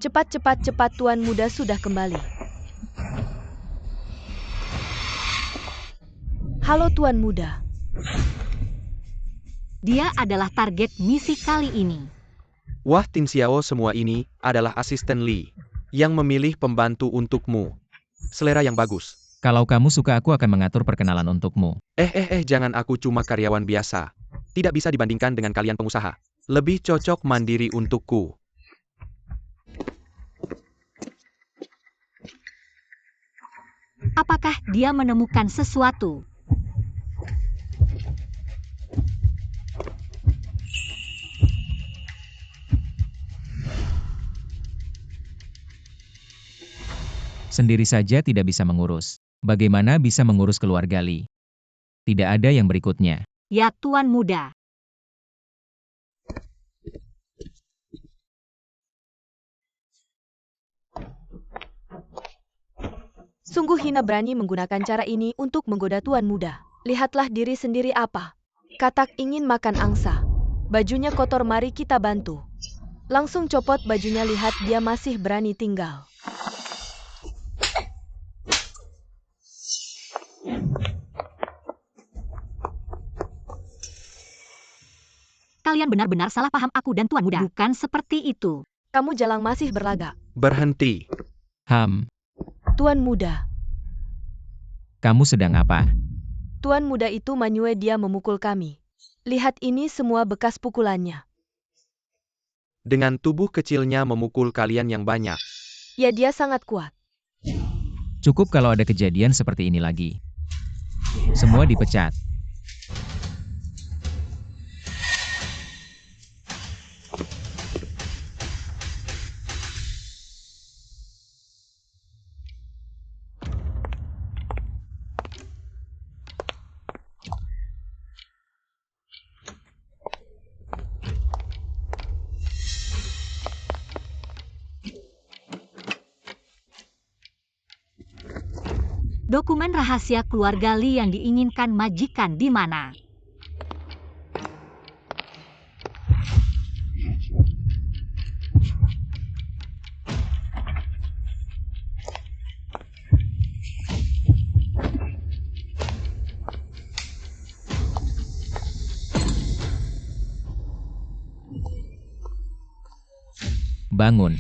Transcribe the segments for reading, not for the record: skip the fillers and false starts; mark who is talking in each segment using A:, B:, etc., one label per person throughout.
A: Cepat, Tuan Muda sudah kembali. Halo Tuan Muda.
B: Dia adalah target misi kali ini.
C: Wah Tin Xiao, semua ini adalah asisten Li yang memilih pembantu untukmu. Selera yang bagus.
D: Kalau kamu suka, aku akan mengatur perkenalan untukmu.
C: Jangan, aku cuma karyawan biasa. Tidak bisa dibandingkan dengan kalian pengusaha. Lebih cocok mandiri untukku.
B: Apakah dia menemukan sesuatu?
D: Sendiri saja tidak bisa mengurus. Bagaimana bisa mengurus keluarga Li? Tidak ada yang berikutnya.
B: Ya Tuan Muda.
A: Sungguh hina berani menggunakan cara ini untuk menggoda Tuan Muda. Lihatlah diri sendiri apa. Katak ingin makan angsa. Bajunya kotor, mari kita bantu. Langsung copot bajunya, lihat dia masih berani tinggal.
B: Kalian benar-benar salah paham aku dan Tuan Muda. Bukan seperti itu.
A: Kamu jalang masih berlagak.
C: Berhenti.
A: Tuan Muda.
D: Kamu sedang apa?
A: Tuan Muda itu menyuai, dia memukul kami. Lihat ini semua bekas pukulannya.
C: Dengan tubuh kecilnya memukul kalian yang banyak.
A: Ya, dia sangat kuat.
D: Cukup kalau ada kejadian seperti ini lagi. Semua dipecat.
B: Dokumen rahasia keluarga Li yang diinginkan majikan di mana?
D: Bangun.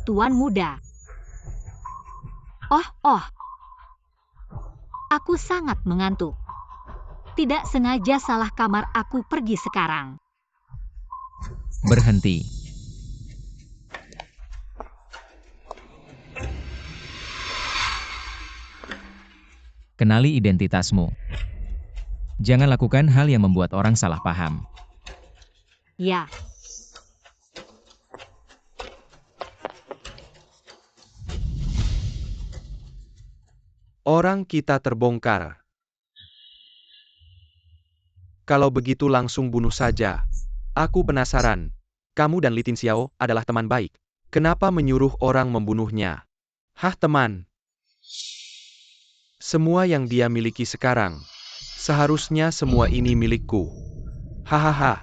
B: Tuan Muda. Oh. Aku sangat mengantuk. Tidak sengaja salah kamar, aku pergi sekarang.
D: Berhenti. Kenali identitasmu. Jangan lakukan hal yang membuat orang salah paham.
B: Ya.
C: Orang kita terbongkar. Kalau begitu langsung bunuh saja. Aku penasaran. Kamu dan Li Tin Xiao adalah teman baik. Kenapa menyuruh orang membunuhnya? Hah, teman? Semua yang dia miliki sekarang. Seharusnya semua ini milikku. Hahaha.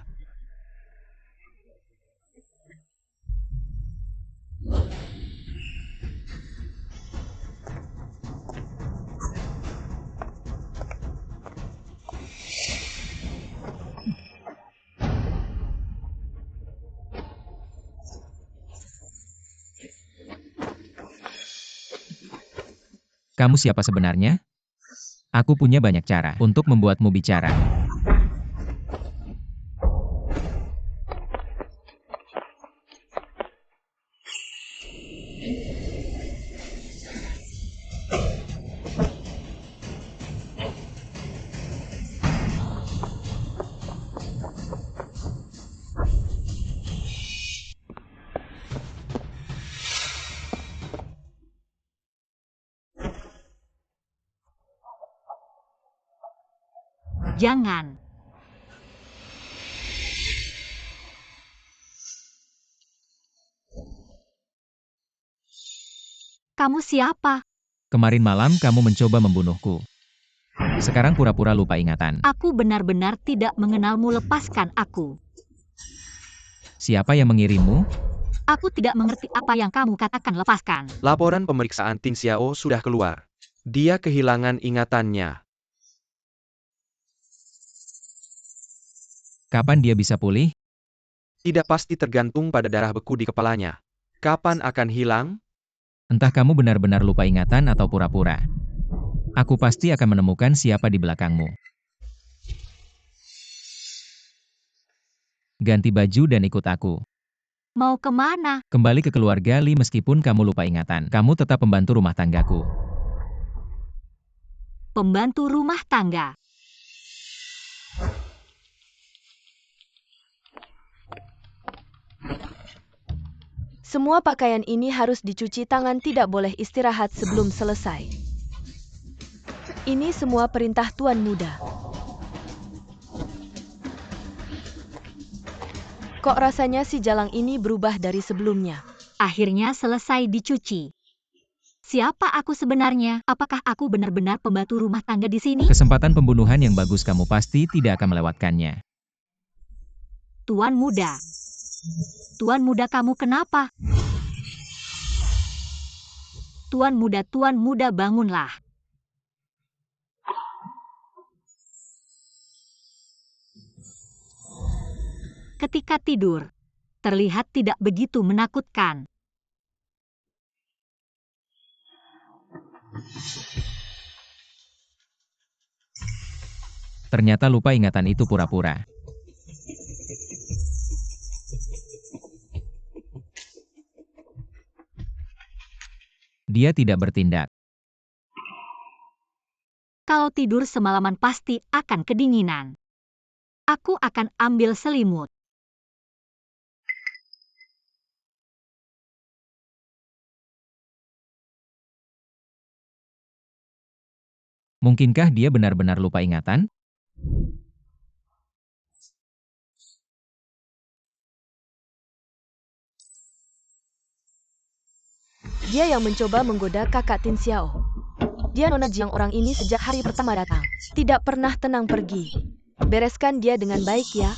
D: Kamu siapa sebenarnya? Aku punya banyak cara untuk membuatmu bicara.
B: Jangan. Kamu siapa?
D: Kemarin malam kamu mencoba membunuhku. Sekarang pura-pura lupa ingatan.
B: Aku benar-benar tidak mengenalmu, lepaskan aku.
D: Siapa yang mengirimmu?
B: Aku tidak mengerti apa yang kamu katakan, lepaskan.
C: Laporan pemeriksaan Tin Xiao sudah keluar. Dia kehilangan ingatannya.
D: Kapan dia bisa pulih?
C: Tidak pasti, tergantung pada darah beku di kepalanya. Kapan akan hilang?
D: Entah kamu benar-benar lupa ingatan atau pura-pura. Aku pasti akan menemukan siapa di belakangmu. Ganti baju dan ikut aku.
B: Mau kemana?
D: Kembali ke keluarga Li meskipun kamu lupa ingatan. Kamu tetap pembantu rumah tanggaku.
B: Pembantu rumah tangga.
A: Semua pakaian ini harus dicuci tangan, tidak boleh istirahat sebelum selesai. Ini semua perintah Tuan Muda. Kok rasanya si jalang ini berubah dari sebelumnya?
B: Akhirnya selesai dicuci. Siapa aku sebenarnya? Apakah aku benar-benar pembantu rumah tangga di sini?
D: Kesempatan pembunuhan yang bagus, kamu pasti tidak akan melewatkannya.
B: Tuan Muda. Tuan Muda, kamu kenapa? Tuan Muda, bangunlah. Ketika tidur, terlihat tidak begitu menakutkan.
D: Ternyata lupa ingatan itu pura-pura. Dia tidak bertindak.
B: Kalau tidur semalaman pasti akan kedinginan. Aku akan ambil selimut.
D: Mungkinkah dia benar-benar lupa ingatan?
A: Dia yang mencoba menggoda kakak Tin Xiao. Dia Nona Jiang orang ini sejak hari pertama datang. Tidak pernah tenang pergi. Bereskan dia dengan baik ya.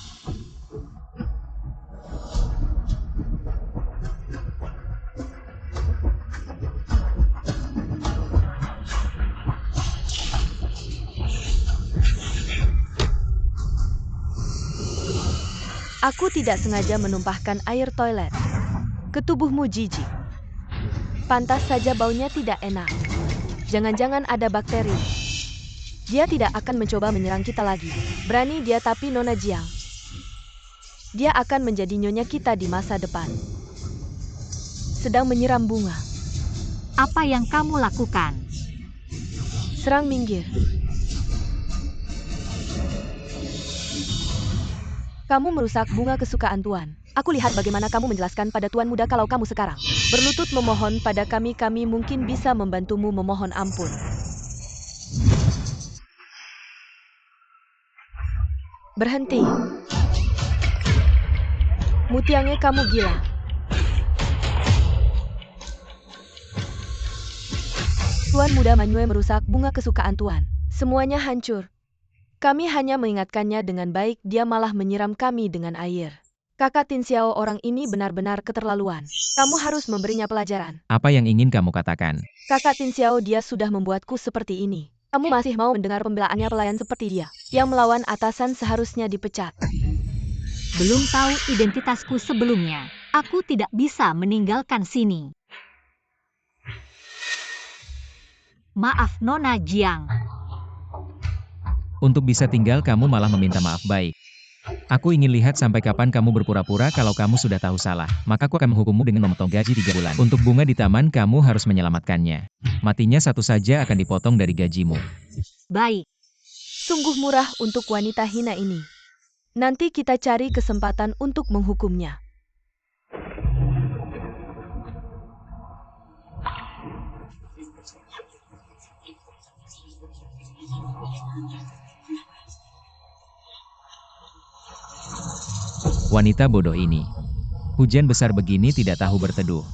A: Aku tidak sengaja menumpahkan air toilet ke tubuhmu, jijik. Pantas saja baunya tidak enak. Jangan-jangan ada bakteri. Dia tidak akan mencoba menyerang kita lagi. Berani dia, tapi Nona Jiang. Dia akan menjadi nyonya kita di masa depan. Sedang menyiram bunga.
B: Apa yang kamu lakukan?
A: Serang minggir. Kamu merusak bunga kesukaan Tuan. Aku lihat bagaimana kamu menjelaskan pada Tuan Muda kalau kamu sekarang berlutut memohon pada kami mungkin bisa membantumu memohon ampun. Berhenti. Mutiange, kamu gila. Tuan Muda Manyue merusak bunga kesukaan Tuan. Semuanya hancur. Kami hanya mengingatkannya dengan baik, dia malah menyiram kami dengan air. Kakak Tin Xiao orang ini benar-benar keterlaluan. Kamu harus memberinya pelajaran.
D: Apa yang ingin kamu katakan?
A: Kakak Tin Xiao, dia sudah membuatku seperti ini. Kamu masih mau mendengar pembelaannya pelayan seperti dia? Yang melawan atasan seharusnya dipecat.
B: Belum tahu identitasku sebelumnya. Aku tidak bisa meninggalkan sini. Maaf Nona Jiang.
D: Untuk bisa tinggal kamu malah meminta maaf, baik. Aku ingin lihat sampai kapan kamu berpura-pura. Kalau kamu sudah tahu salah, maka aku akan menghukummu dengan memotong gaji 3 bulan. Untuk bunga di taman, kamu harus menyelamatkannya. Matinya satu saja akan dipotong dari gajimu.
B: Baik.
A: Sungguh murah untuk wanita hina ini. Nanti kita cari kesempatan untuk menghukumnya.
D: Wanita bodoh ini. Hujan besar begini tidak tahu berteduh.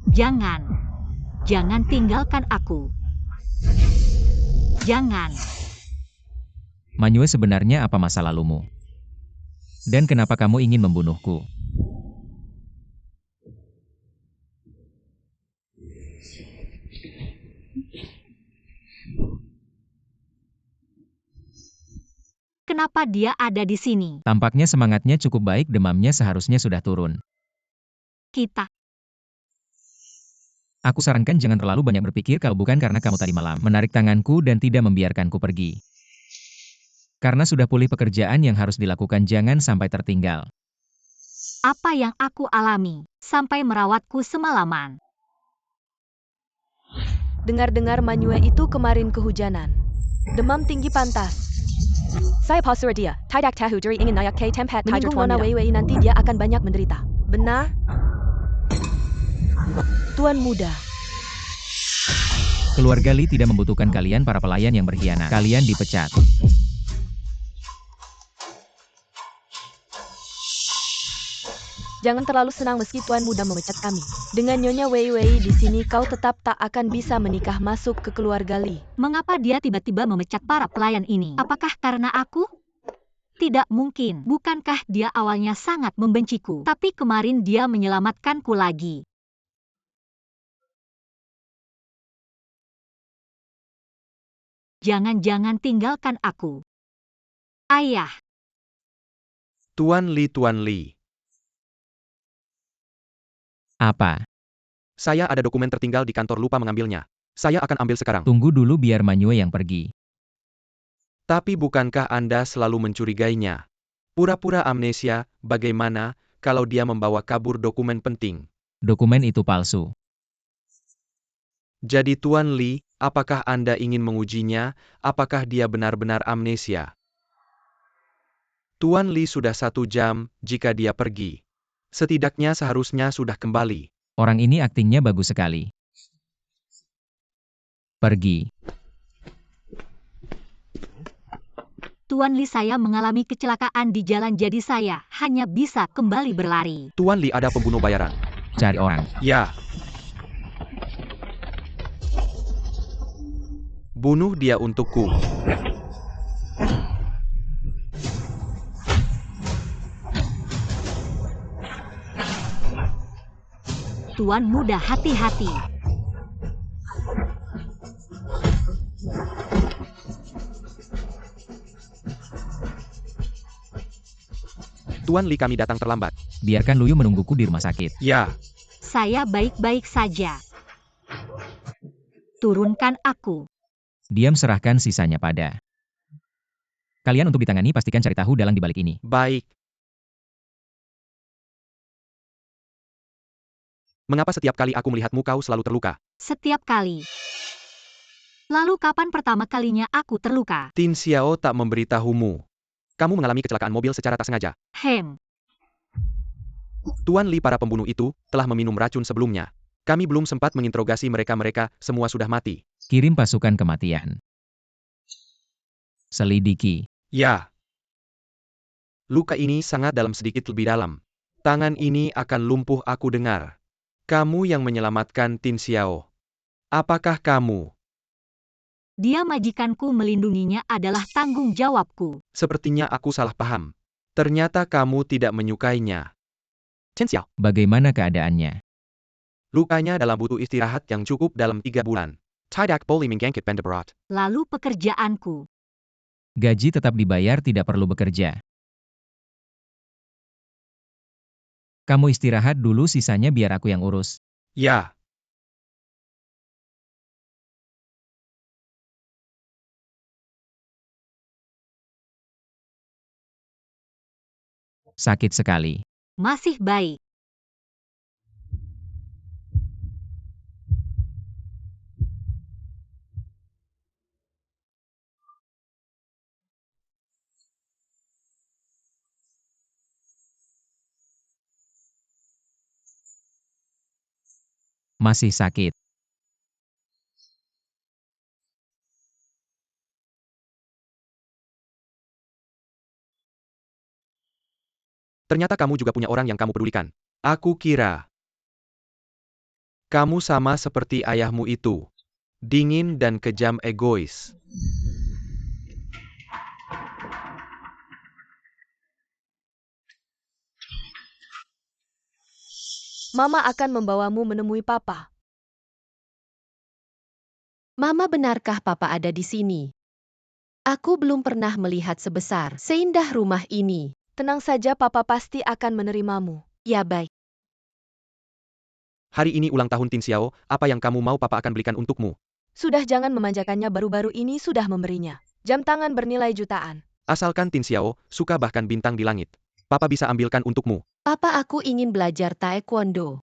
B: Jangan. Jangan tinggalkan aku. Jangan.
D: Manyue, sebenarnya apa masa lalumu? Dan kenapa kamu ingin membunuhku?
B: Kenapa dia ada di sini?
D: Tampaknya semangatnya cukup baik, demamnya seharusnya sudah turun.
B: Kita.
D: Aku sarankan jangan terlalu banyak berpikir kalau bukan karena kamu tadi malam menarik tanganku dan tidak membiarkanku pergi. Karena sudah pulih pekerjaan yang harus dilakukan, jangan sampai tertinggal.
B: Apa yang aku alami sampai merawatku semalaman?
A: Dengar-dengar Manyue itu kemarin kehujanan. Demam tinggi pantas. Saya pasur dia, tidak tahu diri ingin naik ke tempat tidur Tuan Muda. Wei nanti dia akan banyak menderita. Benar? Tuan Muda.
D: Keluarga Li tidak membutuhkan kalian para pelayan yang berkhianat. Kalian dipecat.
A: Jangan terlalu senang meski Tuan Muda memecat kami. Dengan Nyonya Wei Wei di sini kau tetap tak akan bisa menikah masuk ke keluarga Li.
B: Mengapa dia tiba-tiba memecat para pelayan ini? Apakah karena aku? Tidak mungkin. Bukankah dia awalnya sangat membenciku? Tapi kemarin dia menyelamatkanku lagi. Jangan-jangan tinggalkan aku. Ayah.
C: Tuan Li.
D: Apa?
C: Saya ada dokumen tertinggal di kantor, lupa mengambilnya. Saya akan ambil sekarang.
D: Tunggu dulu biar Manyue yang pergi.
C: Tapi bukankah Anda selalu mencurigainya? Pura-pura amnesia, bagaimana kalau dia membawa kabur dokumen penting?
D: Dokumen itu palsu.
C: Jadi Tuan Li, apakah Anda ingin mengujinya? Apakah dia benar-benar amnesia? Tuan Li sudah 1 jam, jika dia pergi. Setidaknya seharusnya sudah kembali.
D: Orang ini aktingnya bagus sekali. Pergi.
B: Tuan Li, saya mengalami kecelakaan di jalan, jadi saya hanya bisa kembali berlari.
C: Tuan Li ada pembunuh bayaran.
D: Cari orang.
C: Ya. Bunuh dia untukku.
B: Tuan Muda, hati-hati.
C: Tuan Li, kami datang terlambat.
D: Biarkan Luyu menungguku di rumah sakit.
C: Ya.
B: Saya baik-baik saja. Turunkan aku.
D: Diam, serahkan sisanya pada kalian untuk ditangani. Pastikan cari tahu dalang di balik ini.
C: Baik. Mengapa setiap kali aku melihatmu kau selalu terluka?
B: Setiap kali. Lalu kapan pertama kalinya aku terluka?
C: Tin Xiao tak memberitahumu. Kamu mengalami kecelakaan mobil secara tak sengaja. Tuan Li, para pembunuh itu telah meminum racun sebelumnya. Kami belum sempat menginterogasi mereka, semua sudah mati.
D: Kirim pasukan kematian. Selidiki.
C: Ya. Luka ini sangat dalam, sedikit lebih dalam. Tangan ini akan lumpuh, aku dengar. Kamu yang menyelamatkan Tin Xiao. Apakah kamu?
B: Dia majikanku, melindunginya adalah tanggung jawabku.
C: Sepertinya aku salah paham. Ternyata kamu tidak menyukainya. Chen Xiao,
D: Bagaimana keadaannya?
C: lukanya dalam, butuh istirahat yang cukup dalam 3 bulan. Tidak boleh menggangkit pendeberat.
B: Lalu pekerjaanku.
D: Gaji tetap dibayar, tidak perlu bekerja. Kamu istirahat dulu, sisanya biar aku yang urus.
C: Ya.
D: Sakit sekali.
B: Masih baik.
D: Masih sakit.
C: Ternyata kamu juga punya orang yang kamu pedulikan. Aku kira kamu sama seperti ayahmu itu. Dingin dan kejam egois.
A: Mama akan membawamu menemui Papa.
E: Mama, benarkah Papa ada di sini? Aku belum pernah melihat sebesar, seindah rumah ini.
A: Tenang saja, Papa pasti akan menerimamu.
E: Ya baik.
C: Hari ini ulang tahun Tin Xiao, apa yang kamu mau Papa akan belikan untukmu.
A: Sudah, jangan memanjakannya, baru-baru ini sudah memberinya. Jam tangan bernilai jutaan.
C: Asalkan Tin Xiao suka bahkan bintang di langit. Papa bisa ambilkan untukmu.
E: Papa, aku ingin belajar taekwondo.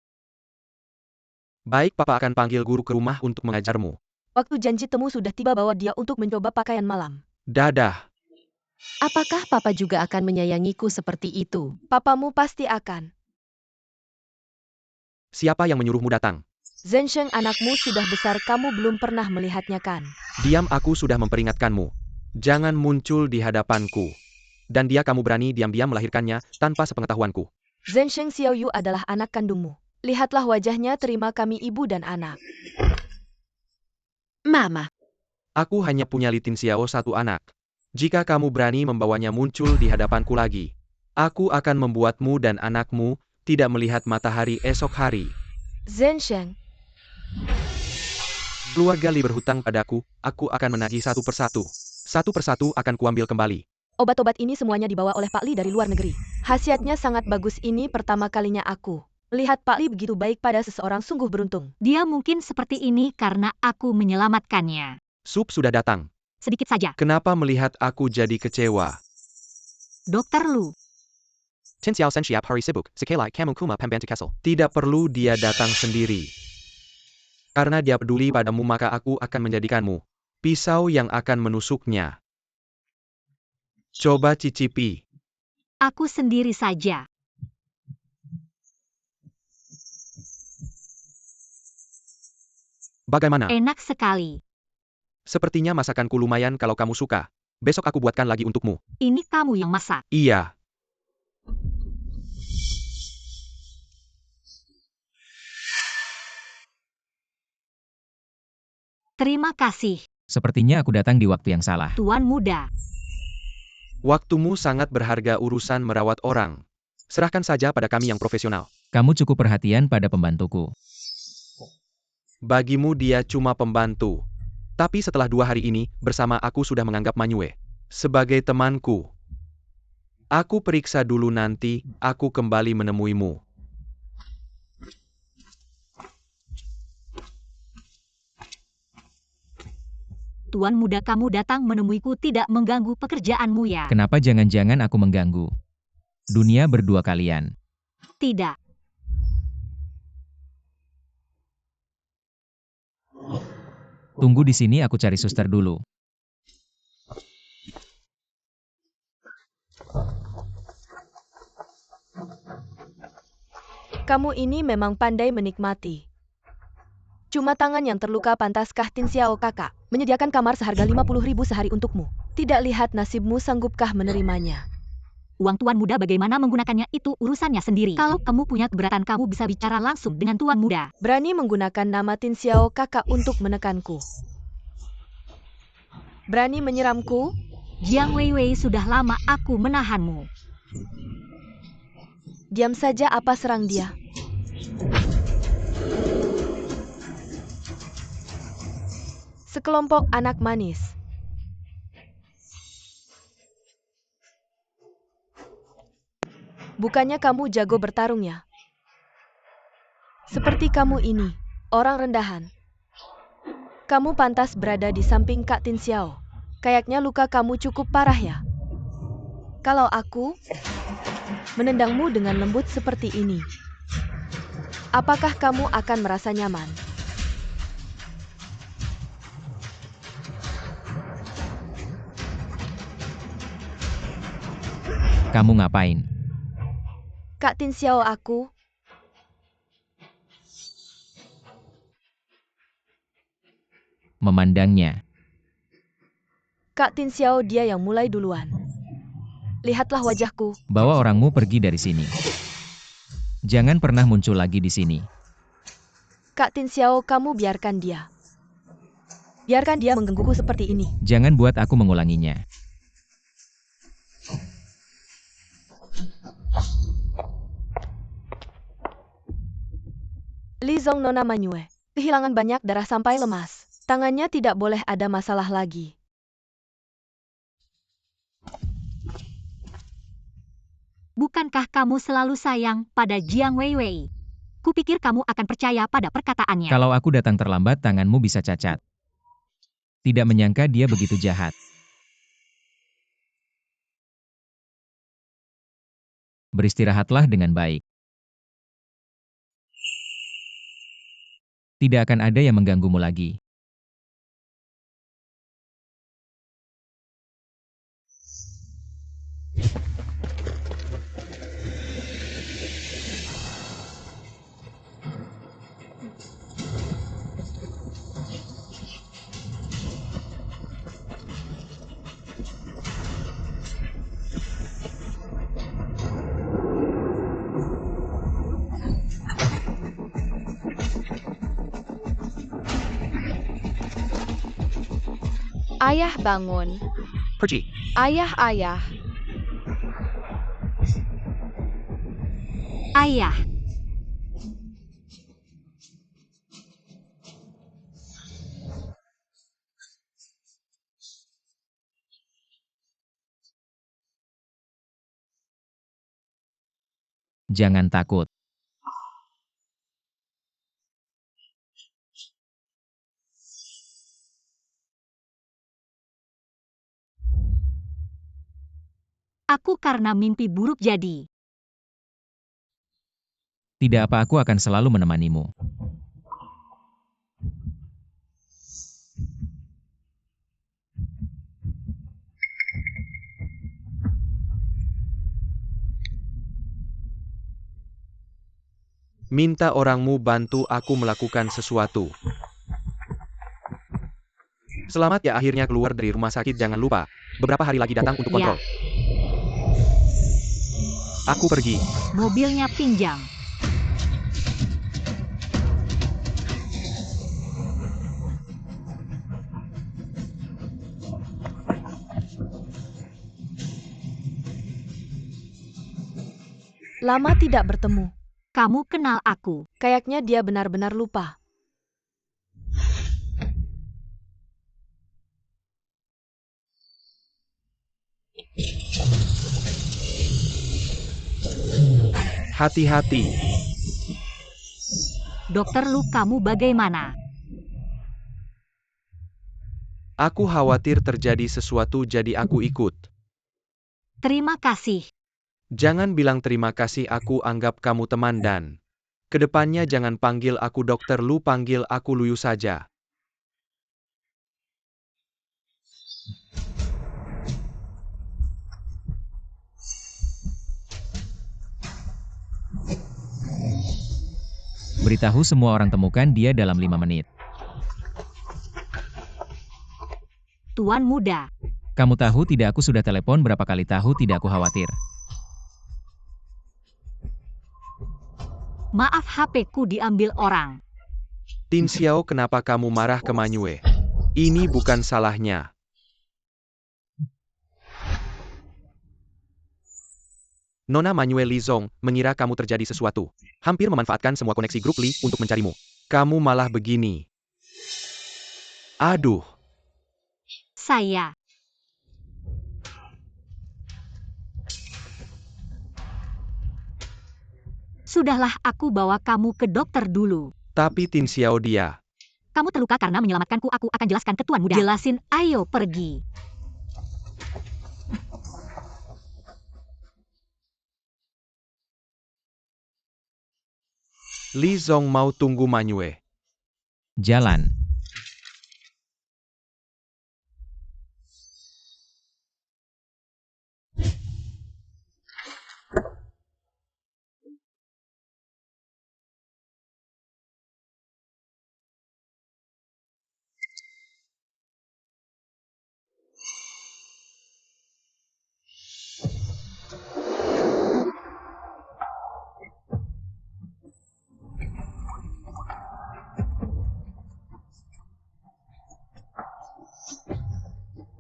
C: Baik, Papa akan panggil guru ke rumah untuk mengajarmu.
A: Waktu janji temu sudah tiba, bawa dia untuk mencoba pakaian malam.
C: Dadah.
E: Apakah Papa juga akan menyayangiku seperti itu?
A: Papamu pasti akan.
C: Siapa yang menyuruhmu datang?
A: Zhensheng, anakmu sudah besar, kamu belum pernah melihatnya kan?
C: Diam, aku sudah memperingatkanmu. Jangan muncul di hadapanku. Dan dia kamu berani diam-diam melahirkannya tanpa sepengetahuanku.
A: Zhensheng Xiaoyu adalah anak kandungmu. Lihatlah wajahnya, terima kami ibu dan anak.
E: Mama,
C: Aku hanya punya Li Tin Xiao satu anak. Jika kamu berani membawanya muncul di hadapanku lagi, aku akan membuatmu dan anakmu tidak melihat matahari esok hari.
A: Zhensheng,
C: Keluarga Li berhutang padaku, aku akan menagih satu persatu. Satu persatu akan kuambil kembali.
A: obat-obat ini semuanya dibawa oleh Pak Li dari luar negeri. Khasiatnya sangat bagus, ini pertama kalinya aku melihat Pak Li begitu baik pada seseorang, sungguh beruntung.
B: Dia mungkin seperti ini karena aku menyelamatkannya.
C: Sup sudah datang.
B: Sedikit saja.
C: Kenapa melihat aku jadi kecewa?
B: Dokter Lu,
C: Tin Xiao Sen Siap Hari Sibuk, Sekelai Kamu Kuma Pembantu Kessel. Tidak perlu dia datang sendiri. Karena dia peduli padamu, maka aku akan menjadikanmu pisau yang akan menusuknya. Coba cicipi.
B: aku sendiri saja.
C: Bagaimana?
B: Enak sekali.
C: Sepertinya masakanku lumayan, kalau kamu suka. Besok aku buatkan lagi untukmu.
B: Ini kamu yang masak.
C: Iya.
B: Terima kasih,
D: Sepertinya aku datang di waktu yang salah.
B: Tuan Muda.
C: Waktumu sangat berharga, urusan merawat orang. Serahkan saja pada kami yang profesional.
D: Kamu cukup perhatian pada pembantuku.
C: Bagimu dia cuma pembantu. Tapi setelah 2 hari ini, bersama aku sudah menganggap Manyue sebagai temanku. Aku periksa dulu, nanti aku kembali menemuimu.
B: Tuan Muda, kamu datang menemuiku tidak mengganggu pekerjaanmu ya?
D: Kenapa jangan-jangan aku mengganggu? Dunia berdua kalian.
B: Tidak.
D: Tunggu di sini, aku cari suster dulu.
A: Kamu ini memang pandai menikmati. Cuma tangan yang terluka, pantaskah Tin Xiao kakak menyediakan kamar seharga 50.000 sehari untukmu? Tidak lihat nasibmu, sanggupkah menerimanya?
B: Uang Tuan Muda bagaimana menggunakannya itu urusannya sendiri. Kalau kamu punya keberatan, kamu bisa bicara langsung dengan Tuan Muda.
A: Berani menggunakan nama Tin Xiao kakak untuk menekanku? Berani menyeramku?
B: Jiang Weiwei, sudah lama aku menahanmu.
A: Diam saja, apa serang dia? Sekelompok anak manis. Bukannya kamu jago bertarung ya? Seperti kamu ini, orang rendahan. Kamu pantas berada di samping Kak Tin Xiao. Kayaknya luka kamu cukup parah ya? Kalau aku menendangmu dengan lembut seperti ini, apakah kamu akan merasa nyaman?
D: Kamu ngapain?
A: Kak Tin Xiao, aku
D: Memandangnya.
A: Kak Tin Xiao, dia yang mulai duluan. Lihatlah wajahku.
D: Bawa orangmu pergi dari sini. Jangan pernah muncul lagi di sini.
A: Kak Tin Xiao, kamu biarkan dia. Biarkan dia menggangguku seperti ini.
D: Jangan buat aku mengulanginya.
A: Li Zong, Nona Manyue kehilangan banyak darah sampai lemas. Tangannya tidak boleh ada masalah lagi.
B: Bukankah kamu selalu sayang pada Jiang Weiwei? Kupikir kamu akan percaya pada perkataannya.
D: Kalau aku datang terlambat, tanganmu bisa cacat. Tidak menyangka dia begitu jahat. Beristirahatlah dengan baik. Tidak akan ada yang mengganggumu lagi.
A: Ayah, bangun.
C: Pergi.
A: Ayah.
B: Ayah,
D: Jangan takut.
B: aku karena mimpi buruk jadi.
D: Tidak apa, aku akan selalu menemanimu.
C: Minta orangmu bantu aku melakukan sesuatu. Selamat ya, akhirnya keluar dari rumah sakit. Jangan lupa, beberapa hari lagi datang untuk
B: Ya.
C: kontrol. Aku pergi.
B: Mobilnya pinjam.
A: Lama tidak bertemu.
B: Kamu kenal aku.
A: Kayaknya dia benar-benar lupa.
C: Hati-hati.
B: Dokter Lu, kamu bagaimana?
C: Aku khawatir terjadi sesuatu, jadi aku ikut.
B: Terima kasih.
C: Jangan bilang terima kasih, aku anggap kamu teman dan kedepannya jangan panggil aku Dokter Lu, panggil aku Luyu saja.
D: Beritahu semua orang, temukan dia dalam 5 menit.
B: Tuan muda.
D: Kamu tahu tidak, aku sudah telepon berapa kali, tahu tidak, aku khawatir.
B: Maaf, HP-ku diambil orang.
C: Tin Xiao, kenapa kamu marah ke Manyue? Ini bukan salahnya. Nona Manyue, Li Zong mengira kamu terjadi sesuatu. Hampir memanfaatkan semua koneksi grup Li untuk mencarimu. Kamu malah begini. Aduh.
B: Saya. Sudahlah, aku bawa kamu ke dokter dulu.
C: Tapi Tin Xiao, dia.
B: Kamu terluka karena menyelamatkanku, aku akan jelaskan ke Tuan Muda. Jelasin, ayo pergi.
C: Li Zong mau tunggu Manyue.
D: Jalan.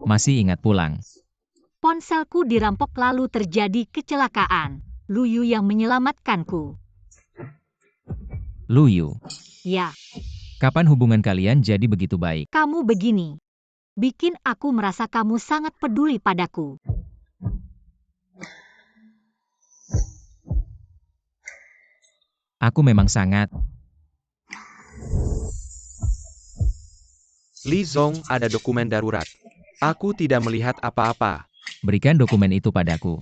D: Masih ingat pulang.
B: Ponselku dirampok lalu terjadi kecelakaan. Luyu yang menyelamatkanku.
D: Luyu,
B: Ya,
D: kapan hubungan kalian jadi begitu baik?
B: kamu begini. Bikin aku merasa kamu sangat peduli padaku.
D: Aku memang sangat.
C: Li Zong, ada dokumen darurat. Aku tidak melihat apa-apa.
D: Berikan dokumen itu padaku.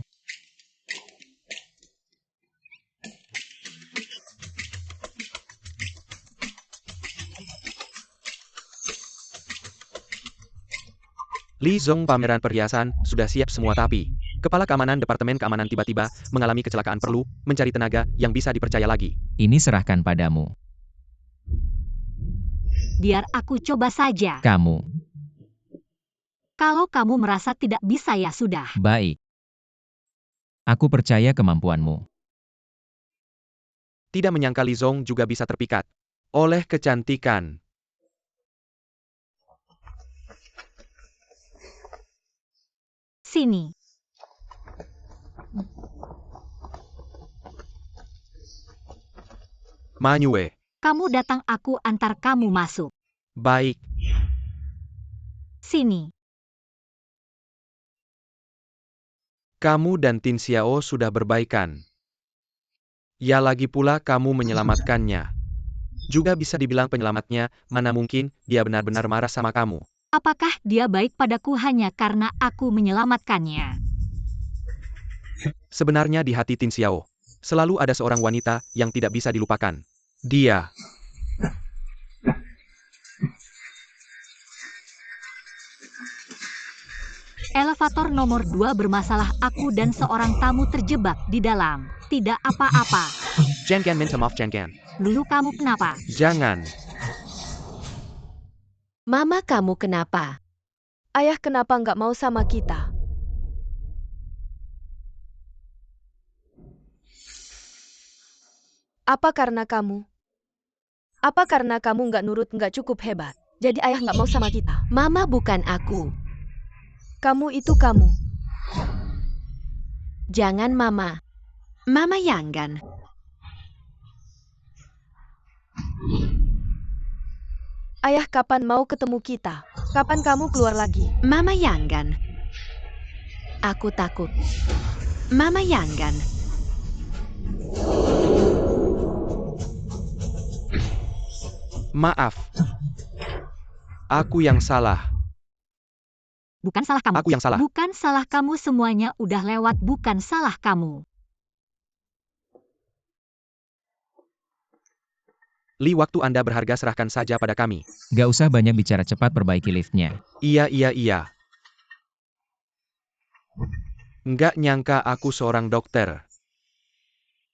C: Li Zong, pameran perhiasan sudah siap semua, tapi Kepala Keamanan Departemen Keamanan tiba-tiba mengalami kecelakaan, perlu mencari tenaga yang bisa dipercaya lagi.
D: Ini serahkan padamu.
B: Biar aku coba saja.
D: Kamu.
B: Kalau kamu merasa tidak bisa ya sudah.
D: Baik. Aku percaya kemampuanmu.
C: Tidak menyangka Li Zong juga bisa terpikat oleh kecantikan.
B: Sini.
C: Manyue.
B: Kamu datang, aku antar kamu masuk.
C: Baik.
B: Sini.
C: Kamu dan Tin Xiao sudah berbaikan. Ya, lagi pula kamu menyelamatkannya. Juga bisa dibilang penyelamatnya, mana mungkin dia benar-benar marah sama kamu.
B: Apakah dia baik padaku hanya karena aku menyelamatkannya?
C: Sebenarnya di hati Tin Xiao, selalu ada seorang wanita yang tidak bisa dilupakan. Dia.
B: Elevator nomor 2 bermasalah, aku dan seorang tamu terjebak di dalam. Tidak apa-apa.
C: Jangan minta maaf, jangan.
B: Lulu, kamu kenapa?
C: Jangan.
E: Mama, kamu kenapa?
A: Ayah kenapa nggak mau sama kita? Apa karena kamu? Apa karena kamu nggak nurut, nggak cukup hebat? Jadi ayah nggak mau sama kita.
E: Mama, bukan aku.
A: Kamu itu kamu.
E: Jangan, Mama. Mama jangan.
A: Ayah kapan mau ketemu kita? Kapan kamu keluar lagi?
E: Mama jangan. Aku takut. Mama jangan.
C: Maaf. Aku yang salah.
B: Bukan salah kamu.
C: Aku yang salah.
B: Bukan salah kamu, semuanya udah lewat, bukan salah kamu.
C: Li, waktu Anda berharga, serahkan saja pada kami.
D: Gak usah banyak bicara, cepat perbaiki liftnya.
C: Iya. Nggak nyangka aku seorang dokter.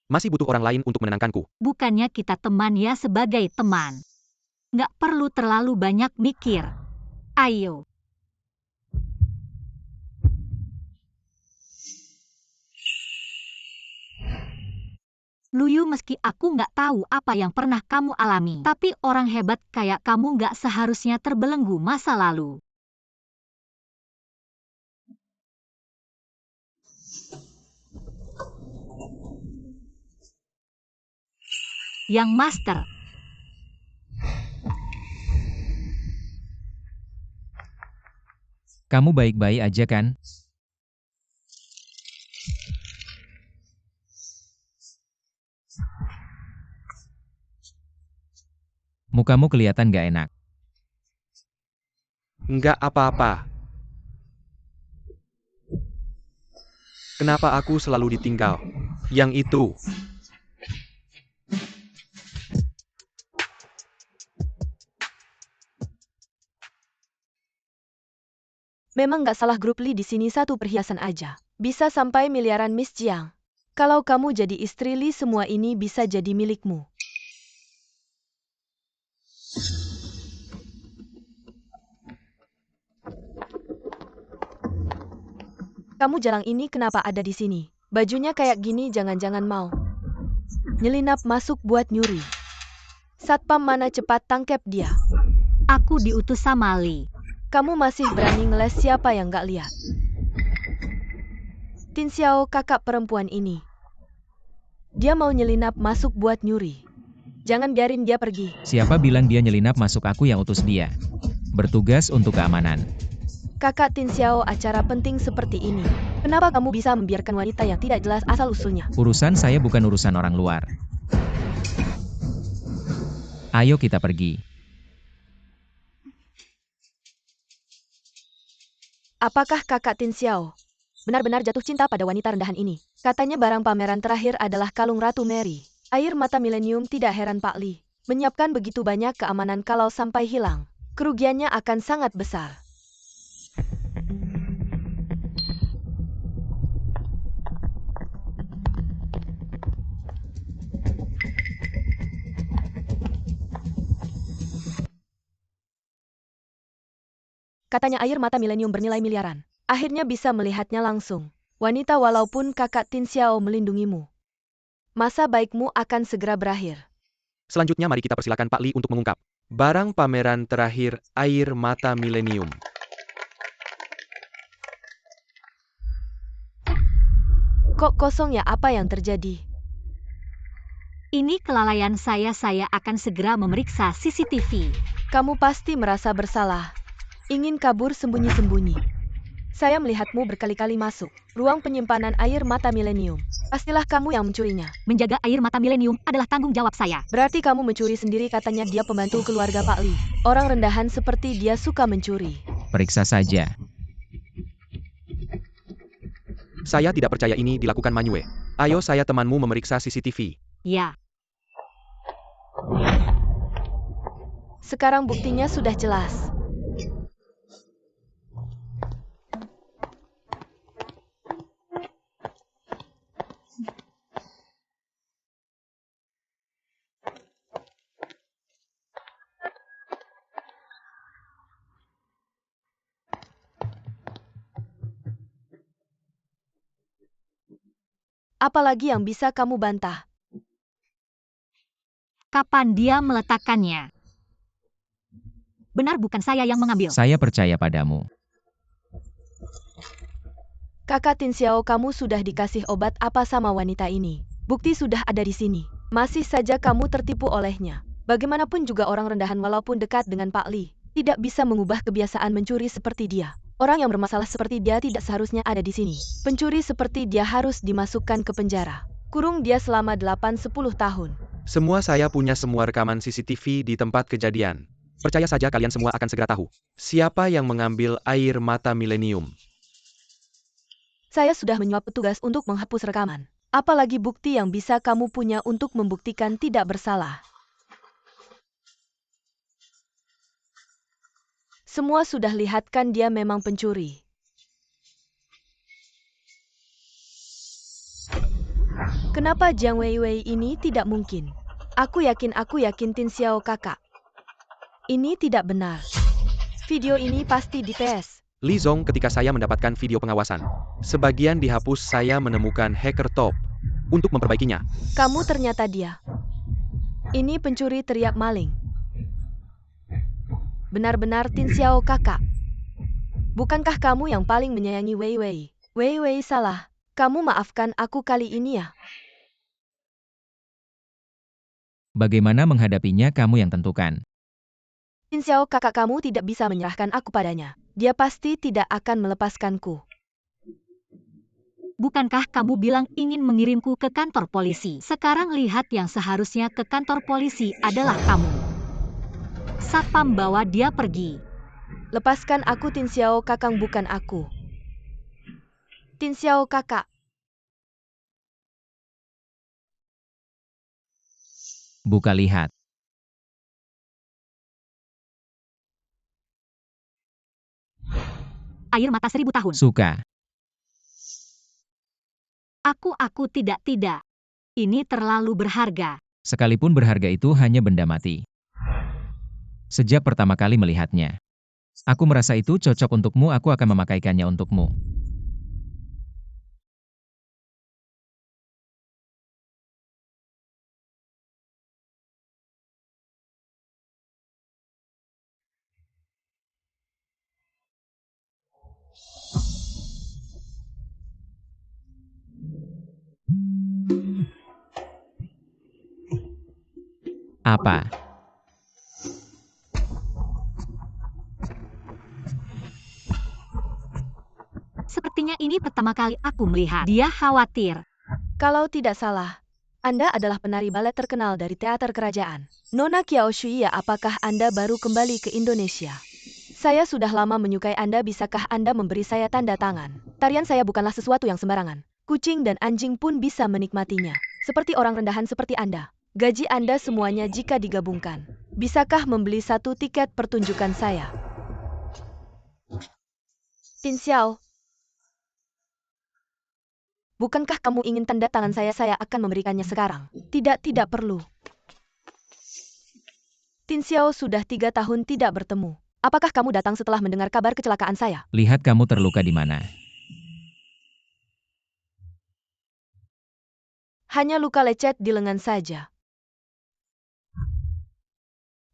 C: Masih butuh orang lain untuk menenangkanku.
B: Bukannya kita teman ya, sebagai teman. Nggak perlu terlalu banyak mikir. Ayo. Luyu, meski aku nggak tahu apa yang pernah kamu alami, tapi orang hebat kayak kamu nggak seharusnya terbelenggu masa lalu. Yang Master.
D: Kamu baik-baik aja kan? Mukamu kelihatan gak enak.
C: Nggak apa-apa. Kenapa aku selalu ditinggal? Yang itu.
A: Memang gak salah grup Li di sini satu perhiasan aja. Bisa sampai miliaran Miss Jiang. Kalau kamu jadi istri Li, semua ini bisa jadi milikmu. Kamu jarang ini kenapa ada di sini? Bajunya kayak gini jangan-jangan mau nyelinap masuk buat nyuri. Satpam mana cepat tangkep dia.
B: Aku diutus sama Li.
A: Kamu masih berani ngeles siapa yang gak lihat? Tin Xiao, kakak perempuan ini. Dia mau nyelinap masuk buat nyuri. Jangan biarin dia pergi.
D: Siapa bilang dia nyelinap masuk, aku yang utus dia. Bertugas untuk keamanan.
A: Kakak Tin Xiao, acara penting seperti ini. Kenapa kamu bisa membiarkan wanita yang tidak jelas asal-usulnya?
D: Urusan saya bukan urusan orang luar. Ayo kita pergi.
A: Apakah kakak Tin Xiao benar-benar jatuh cinta pada wanita rendahan ini? Katanya barang pameran terakhir adalah kalung Ratu Mary. Air mata milenium, tidak heran Pak Li menyiapkan begitu banyak keamanan. Kalau sampai hilang, kerugiannya akan sangat besar. Katanya air mata milenium bernilai miliaran. Akhirnya bisa melihatnya langsung. Wanita, walaupun kakak Tin Xiao melindungimu, masa baikmu akan segera berakhir.
C: Selanjutnya mari kita persilakan Pak Li untuk mengungkap. Barang pameran terakhir, air mata milenium.
A: Kok kosong ya, apa yang terjadi?
B: Ini kelalaian saya akan segera memeriksa CCTV.
A: Kamu pasti merasa bersalah. Ingin kabur sembunyi-sembunyi. Saya melihatmu berkali-kali masuk ruang penyimpanan air mata milenium. Pastilah kamu yang mencurinya.
B: Menjaga air mata milenium adalah tanggung jawab saya.
A: Berarti kamu mencuri sendiri. Katanya dia pembantu keluarga Pak Li. Orang rendahan seperti dia suka mencuri.
D: Periksa saja.
C: Saya tidak percaya ini dilakukan Manyue. Ayo, saya temanmu memeriksa CCTV.
B: Ya.
A: Sekarang buktinya sudah jelas. Apalagi yang bisa kamu bantah?
B: Kapan dia meletakkannya? Benar bukan saya yang mengambil.
D: Saya percaya padamu.
A: Kakak Tin Xiao, kamu sudah dikasih obat apa sama wanita ini? Bukti sudah ada di sini. Masih saja kamu tertipu olehnya. Bagaimanapun juga orang rendahan walaupun dekat dengan Pak Li tidak bisa mengubah kebiasaan mencuri seperti dia. Orang yang bermasalah seperti dia tidak seharusnya ada di sini. Pencuri seperti dia harus dimasukkan ke penjara. Kurung dia selama 8-10 tahun.
C: Semua saya punya semua rekaman CCTV di tempat kejadian. Percaya saja kalian semua akan segera tahu siapa yang mengambil air mata milenium.
A: Saya sudah menyuap petugas untuk menghapus rekaman. Apalagi bukti yang bisa kamu punya untuk membuktikan tidak bersalah? Semua sudah lihat kan dia memang pencuri. Kenapa Jiang Weiwei ini tidak mungkin? Aku yakin Tin Xiao kakak. Ini tidak benar. Video ini pasti dites.
C: Li Zong, ketika saya mendapatkan video pengawasan, sebagian dihapus. Saya menemukan hacker top untuk memperbaikinya.
A: Kamu ternyata dia. Ini pencuri, teriak maling. Benar-benar Tin Xiao kakak. Bukankah kamu yang paling menyayangi Weiwei? Weiwei salah. Kamu maafkan aku kali ini ya.
D: Bagaimana menghadapinya kamu yang tentukan.
A: Tin Xiao kakak, kamu tidak bisa menyerahkan aku padanya. Dia pasti tidak akan melepaskanku.
B: Bukankah kamu bilang ingin mengirimku ke kantor polisi? Sekarang lihat, yang seharusnya ke kantor polisi adalah kamu. Satpam bawa dia pergi.
A: Lepaskan aku Tin Xiao kakang, bukan aku. Tin Xiao kakak.
D: Buka lihat.
B: Air mata 1000 tahun.
D: Suka.
B: Aku tidak. Ini terlalu berharga.
D: Sekalipun berharga itu hanya benda mati. Sejak pertama kali melihatnya, aku merasa itu cocok untukmu, aku akan memakaikannya untukmu. Apa?
B: Sepertinya ini pertama kali aku melihat. Dia khawatir.
A: Kalau tidak salah, Anda adalah penari balet terkenal dari teater kerajaan. Nona Qiao Shui, ya, apakah Anda baru kembali ke Indonesia? Saya sudah lama menyukai Anda, bisakah Anda memberi saya tanda tangan? Tarian saya bukanlah sesuatu yang sembarangan. Kucing dan anjing pun bisa menikmatinya. Seperti orang rendahan seperti Anda. Gaji Anda semuanya jika digabungkan. Bisakah membeli satu tiket pertunjukan saya? Tin Xiao, bukankah kamu ingin tanda tangan saya? Saya akan memberikannya sekarang. Tidak perlu. Tin Xiao sudah 3 tahun tidak bertemu. Apakah kamu datang setelah mendengar kabar kecelakaan saya?
D: Lihat kamu terluka di mana.
A: Hanya luka lecet di lengan saja.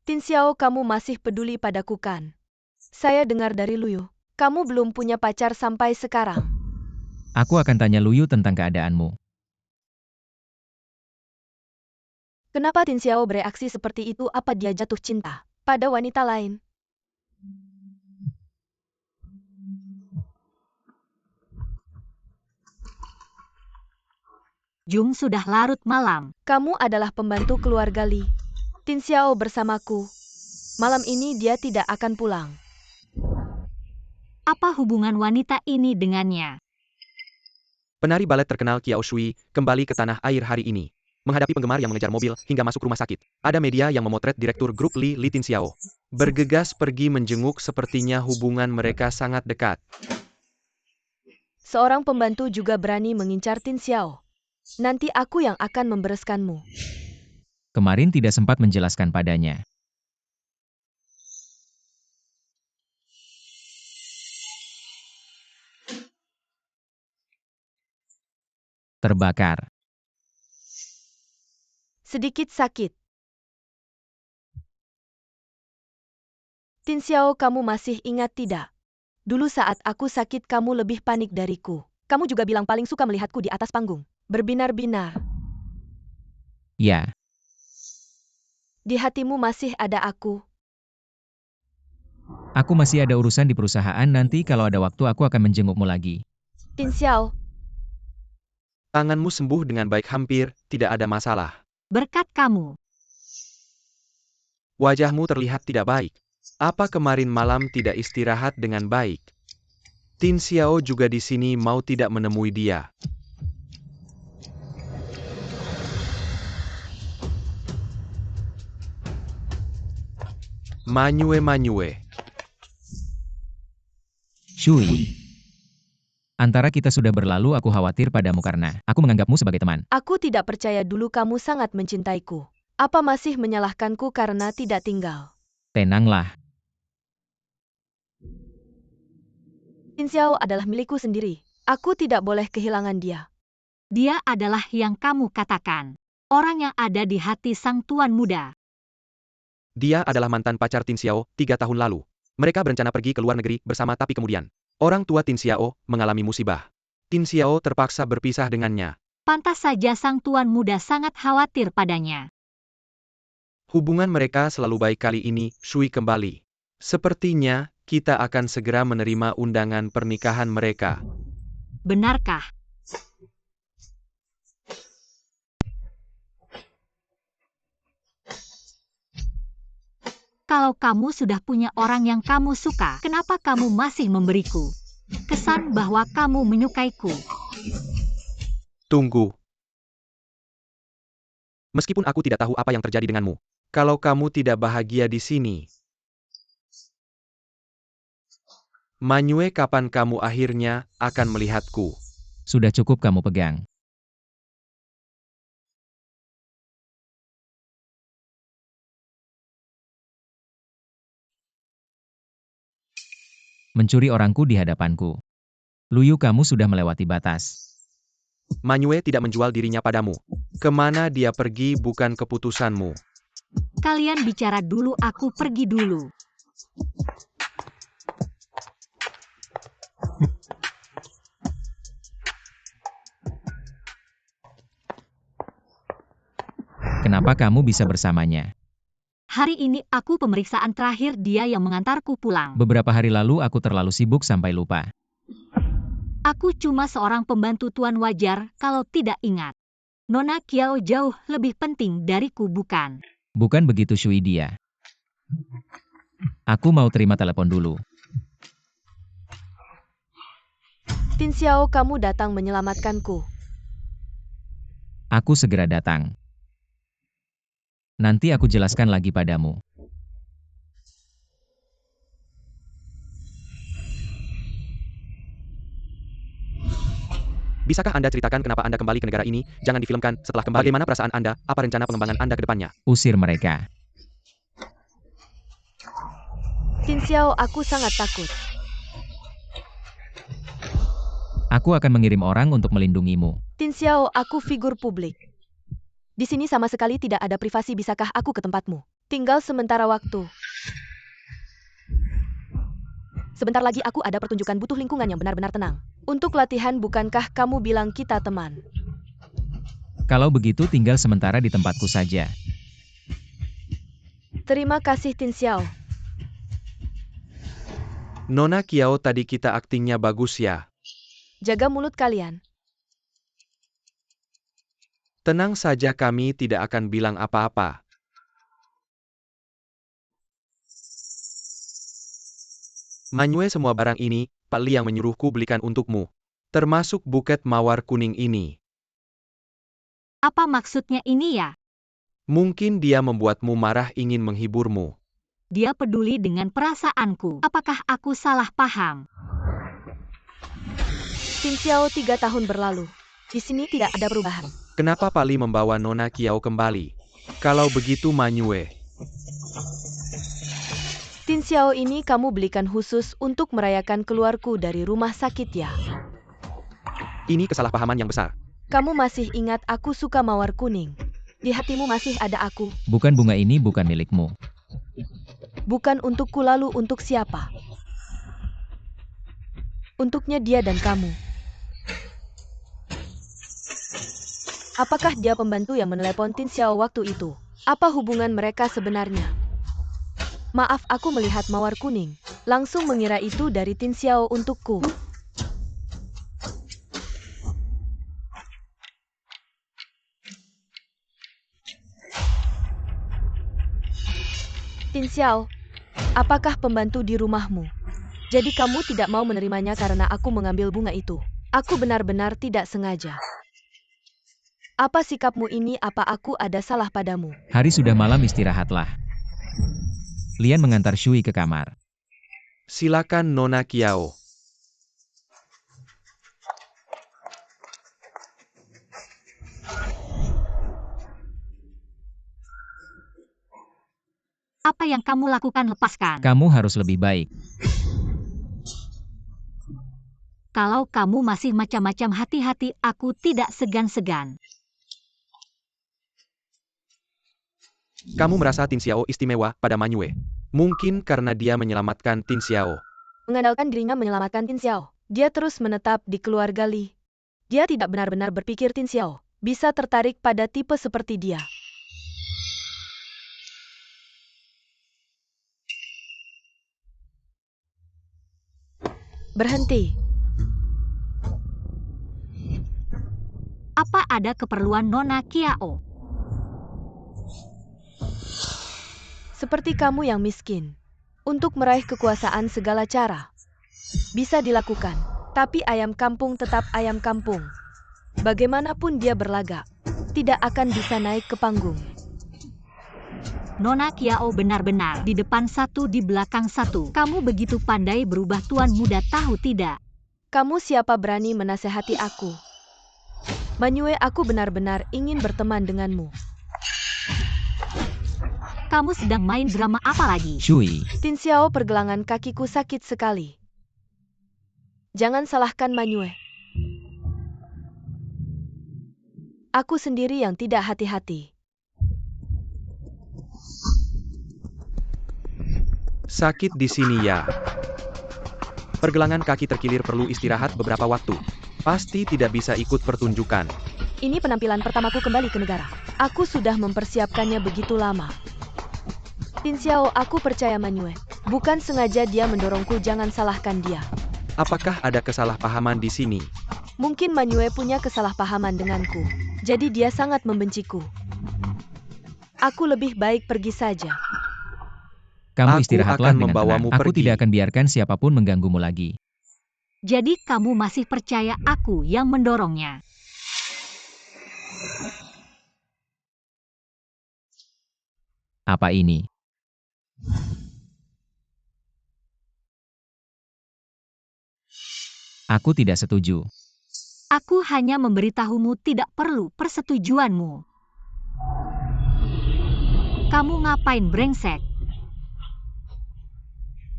A: Tin Xiao, kamu masih peduli padaku kan? Saya dengar dari Luyu, kamu belum punya pacar sampai sekarang.
D: Aku akan tanya Luyu tentang keadaanmu.
A: Kenapa Tin Xiao bereaksi seperti itu? Apa dia jatuh cinta pada wanita lain?
B: Jung, sudah larut malam.
A: Kamu adalah pembantu keluarga Li. Tin Xiao bersamaku. Malam ini dia tidak akan pulang.
B: Apa hubungan wanita ini dengannya?
C: Penari balet terkenal Qiao Shui kembali ke tanah air hari ini. Menghadapi penggemar yang mengejar mobil hingga masuk rumah sakit. Ada media yang memotret direktur grup Li Tin Xiao. Bergegas pergi menjenguk, sepertinya hubungan mereka sangat dekat.
A: Seorang pembantu juga berani mengincar Tin Xiao. Nanti aku yang akan membereskanmu.
D: Kemarin tidak sempat menjelaskan padanya. Terbakar.
A: Sedikit sakit. Tin Xiao, kamu masih ingat tidak? Dulu saat aku sakit kamu lebih panik dariku. Kamu juga bilang paling suka melihatku di atas panggung. Berbinar-binar.
D: Ya,
A: Di hatimu masih ada aku.
D: aku masih ada urusan di perusahaan, nanti kalau ada waktu aku akan menjengukmu lagi.
A: Tin Xiao,
C: Tanganmu sembuh dengan baik, hampir tidak ada masalah.
B: Berkat kamu.
C: Wajahmu terlihat tidak baik. Apa kemarin malam tidak istirahat dengan baik? Tin Xiao juga di sini, mau tidak menemui dia. Manyue.
D: Shui. Antara kita sudah berlalu, aku khawatir padamu karena aku menganggapmu sebagai teman.
A: aku tidak percaya dulu kamu sangat mencintaiku. Apa masih menyalahkanku karena tidak tinggal?
D: Tenanglah.
A: Tin Xiao adalah milikku sendiri. Aku tidak boleh kehilangan dia.
B: Dia adalah yang kamu katakan. Orang yang ada di hati sang tuan muda.
C: Dia adalah mantan pacar Tin Xiao 3 tahun lalu. Mereka berencana pergi ke luar negeri bersama, tapi kemudian orang tua Tin Xiao mengalami musibah. Tin Xiao terpaksa berpisah dengannya.
B: Pantas saja sang tuan muda sangat khawatir padanya.
C: Hubungan mereka selalu baik, kali ini Shui kembali. Sepertinya kita akan segera menerima undangan pernikahan mereka.
B: Benarkah? Kalau kamu sudah punya orang yang kamu suka, kenapa kamu masih memberiku kesan bahwa kamu menyukaiku?
C: Tunggu. Meskipun aku tidak tahu apa yang terjadi denganmu, kalau kamu tidak bahagia di sini, Manyue, kapan kamu akhirnya akan melihatku?
D: Sudah cukup kamu pegang. Mencuri orangku di hadapanku. Luyu, kamu sudah melewati batas.
C: Manyue tidak menjual dirinya padamu. Kemana dia pergi bukan keputusanmu.
B: Kalian bicara dulu, aku pergi dulu.
D: Kenapa kamu bisa bersamanya?
B: Hari ini aku pemeriksaan terakhir, dia yang mengantarku pulang.
D: Beberapa hari lalu aku terlalu sibuk sampai lupa.
B: Aku cuma seorang pembantu tuan, wajar kalau tidak ingat. Nona Kiao jauh lebih penting dariku, bukan?
D: Bukan begitu, Shui dia. Aku mau terima telepon dulu.
A: Tin Xiao, kamu datang menyelamatkanku.
D: Aku segera datang. Nanti aku jelaskan lagi padamu.
C: Bisakah Anda ceritakan kenapa Anda kembali ke negara ini? Jangan difilmkan. Setelah kembali, bagaimana perasaan Anda? Apa rencana pengembangan Anda ke depannya?
D: Usir mereka.
A: Tin Xiao, aku sangat takut.
D: Aku akan mengirim orang untuk melindungimu.
A: Tin Xiao, aku figur publik. Di sini sama sekali tidak ada privasi, bisakah aku ke tempatmu? Tinggal sementara waktu. Sebentar lagi aku ada pertunjukan, butuh lingkungan yang benar-benar tenang. Untuk latihan, bukankah kamu bilang kita teman?
D: Kalau begitu tinggal sementara di tempatku saja.
A: Terima kasih Tin Xiao.
C: Nona Kiao, tadi kita aktingnya bagus ya.
A: Jaga mulut kalian.
C: Tenang saja, kami tidak akan bilang apa-apa. Manyue, semua barang ini, Pak Li yang menyuruhku belikan untukmu. Termasuk buket mawar kuning ini.
B: Apa maksudnya ini ya?
C: Mungkin dia membuatmu marah, ingin menghiburmu.
B: Dia peduli dengan perasaanku. Apakah aku salah paham?
A: Tin Xiao, 3 tahun berlalu. Di sini tidak ada perubahan.
C: Kenapa Pak Li membawa Nona Kiao kembali? Kalau begitu Manyue.
A: Tin Xiao, ini kamu belikan khusus untuk merayakan keluarku dari rumah sakit ya?
C: Ini kesalahpahaman yang besar.
A: Kamu masih ingat aku suka mawar kuning? Di hatimu masih ada aku.
D: Bukan, bunga ini bukan milikmu.
A: Bukan untukku, lalu untuk siapa? Untuknya dia dan kamu. Apakah dia pembantu yang menelepon Tin Xiao waktu itu? Apa hubungan mereka sebenarnya? Maaf, aku melihat mawar kuning. Langsung mengira itu dari Tin Xiao untukku. Tin Xiao, apakah pembantu di rumahmu? Jadi kamu tidak mau menerimanya karena aku mengambil bunga itu? Aku benar-benar tidak sengaja. Apa sikapmu ini? Apa aku ada salah padamu?
D: Hari sudah malam, istirahatlah. Lian mengantar Shui ke kamar.
C: Silakan Nona Kiao.
B: Apa yang kamu lakukan? Lepaskan.
D: Kamu harus lebih baik.
B: Kalau kamu masih macam-macam, hati-hati, aku tidak segan-segan.
C: Kamu merasa Tin Xiao istimewa pada Manyue. Mungkin karena dia menyelamatkan Tin Xiao.
A: Mengandalkan dirinya menyelamatkan Tin Xiao. Dia terus menetap di keluarga Li. Dia tidak benar-benar berpikir Tin Xiao bisa tertarik pada tipe seperti dia. Berhenti.
B: Apa ada keperluan Nona Kiao?
A: Seperti kamu yang miskin. Untuk meraih kekuasaan segala cara bisa dilakukan. Tapi ayam kampung tetap ayam kampung. Bagaimanapun dia berlagak, tidak akan bisa naik ke panggung.
B: Nona Kiao benar-benar di depan satu di belakang satu. Kamu begitu pandai berubah tuan muda tahu tidak?
A: Kamu siapa berani menasehati aku? Manyue, aku benar-benar ingin berteman denganmu.
B: Kamu sedang main drama apa lagi?
D: Shui,
A: Tin Xiao, pergelangan kakiku sakit sekali. Jangan salahkan Manyue. Aku sendiri yang tidak hati-hati.
C: Sakit di sini ya. Pergelangan kaki terkilir, perlu istirahat beberapa waktu. Pasti tidak bisa ikut pertunjukan.
A: Ini penampilan pertamaku kembali ke negara. Aku sudah mempersiapkannya begitu lama. Tin Xiao, aku percaya Manyue. Bukan sengaja dia mendorongku, jangan salahkan dia.
C: Apakah ada kesalahpahaman di sini?
A: Mungkin Manyue punya kesalahpahaman denganku. Jadi dia sangat membenciku. Aku lebih baik pergi saja.
D: kamu
C: Aku
D: istirahatlah
C: akan
D: dengan
C: membawamu
D: tenang. Aku
C: pergi.
D: tidak akan biarkan siapapun mengganggumu lagi.
B: Jadi kamu masih percaya aku yang mendorongnya?
D: Apa ini? Aku tidak setuju.
B: Aku hanya memberitahumu, tidak perlu persetujuanmu. Kamu ngapain brengsek?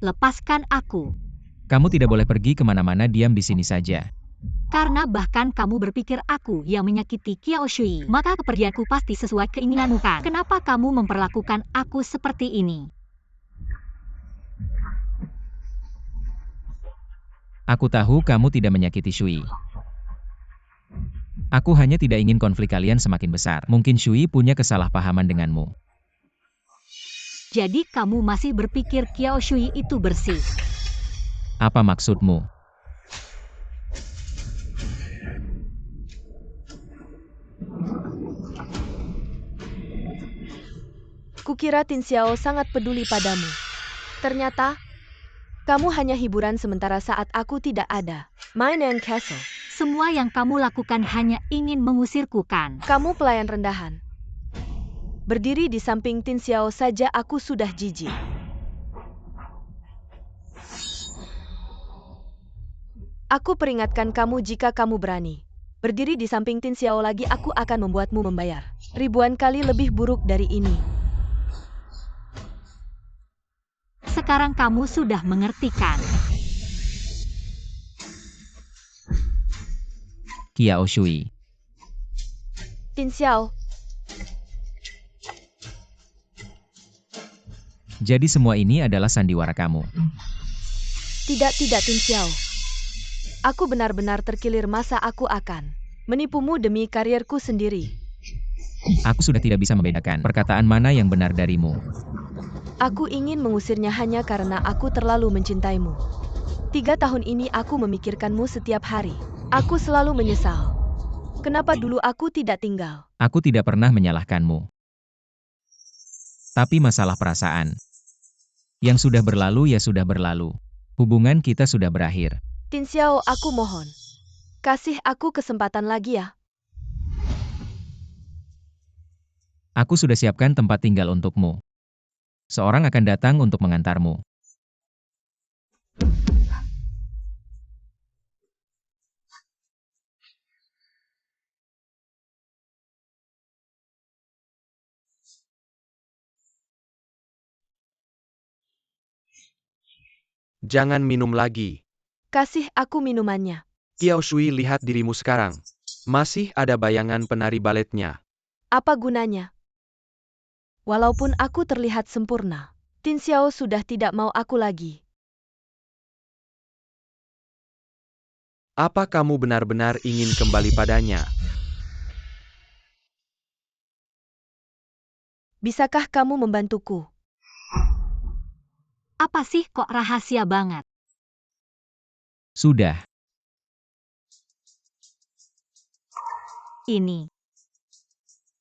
B: Lepaskan aku.
D: Kamu tidak boleh pergi kemana-mana, diam di sini saja.
B: Karena bahkan kamu berpikir aku yang menyakiti Kiao Shui, maka kepergianku pasti sesuai keinginanmu kan? Kenapa kamu memperlakukan aku seperti ini?
D: Aku tahu kamu tidak menyakiti Shui. Aku hanya tidak ingin konflik kalian semakin besar. Mungkin Shui punya kesalahpahaman denganmu.
B: Jadi kamu masih berpikir Kiao Shui itu bersih?
D: Apa maksudmu?
A: Kukira Tin Xiao sangat peduli padamu. Ternyata, kamu hanya hiburan sementara saat aku tidak ada. Mine and Castle.
B: Semua yang kamu lakukan hanya ingin mengusirku kan?
A: Kamu pelayan rendahan. Berdiri di samping Tin Xiao saja aku sudah jijik. Aku peringatkan kamu, jika kamu berani berdiri di samping Tin Xiao lagi, aku akan membuatmu membayar ribuan kali lebih buruk dari ini.
B: Sekarang kamu sudah mengerti kan?
D: Kiao Shui.
A: Tin Xiao,
D: Jadi semua ini adalah sandiwara kamu.
A: tidak Tin Xiao. Aku benar-benar terkilir, masa aku akan menipumu demi karierku sendiri.
D: Aku sudah tidak bisa membedakan perkataan mana yang benar darimu.
A: Aku ingin mengusirnya hanya karena aku terlalu mencintaimu. 3 tahun ini aku memikirkanmu setiap hari. Aku selalu menyesal. Kenapa dulu aku tidak tinggal?
D: Aku tidak pernah menyalahkanmu. Tapi masalah perasaan. Yang sudah berlalu ya sudah berlalu. Hubungan kita sudah berakhir.
A: Tin Xiao, aku mohon. Kasih aku kesempatan lagi ya.
D: Aku sudah siapkan tempat tinggal untukmu. Seorang akan datang untuk mengantarmu.
C: Jangan minum lagi.
A: Kasih aku minumannya.
C: Kiao Shui, lihat dirimu sekarang. Masih ada bayangan penari baletnya.
A: Apa gunanya? Walaupun aku terlihat sempurna, Tin Xiao sudah tidak mau aku lagi.
C: Apa kamu benar-benar ingin kembali padanya?
A: Bisakah kamu membantuku?
B: Apa sih kok rahasia banget?
D: Sudah.
B: Ini.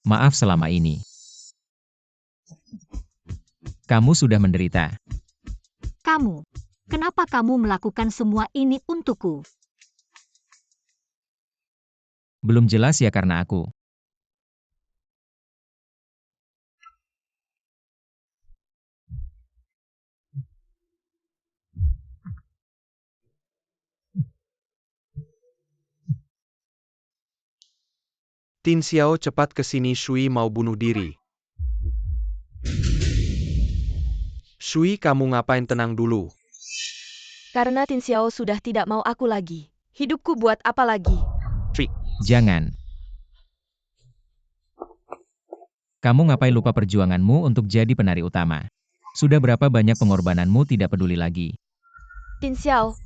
D: Maaf selama ini. Kamu sudah menderita.
B: Kamu. Kenapa kamu melakukan semua ini untukku?
D: Belum jelas ya karena aku.
C: Tin Xiao, cepat ke sini, Shui mau bunuh diri. Shui, kamu ngapain? Tenang dulu.
A: Karena Tin Xiao sudah tidak mau aku lagi. Hidupku buat apa lagi?
C: Shui,
D: Jangan. Kamu ngapain lupa perjuanganmu untuk jadi penari utama? Sudah berapa banyak pengorbananmu tidak peduli lagi.
A: Tin Xiao,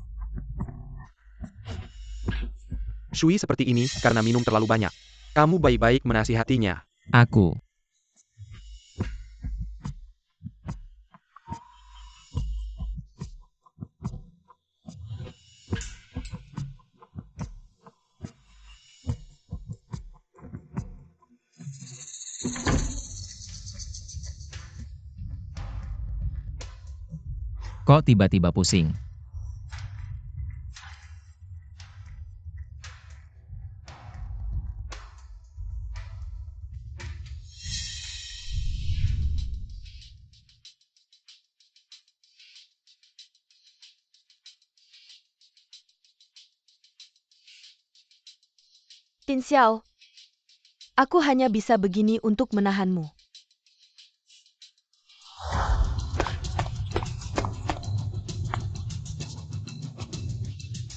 C: Shui seperti ini karena minum terlalu banyak. Kamu baik-baik menasihatinya.
D: Aku. Kok tiba-tiba pusing?
A: Tin Xiao. Aku hanya bisa begini untuk menahanmu.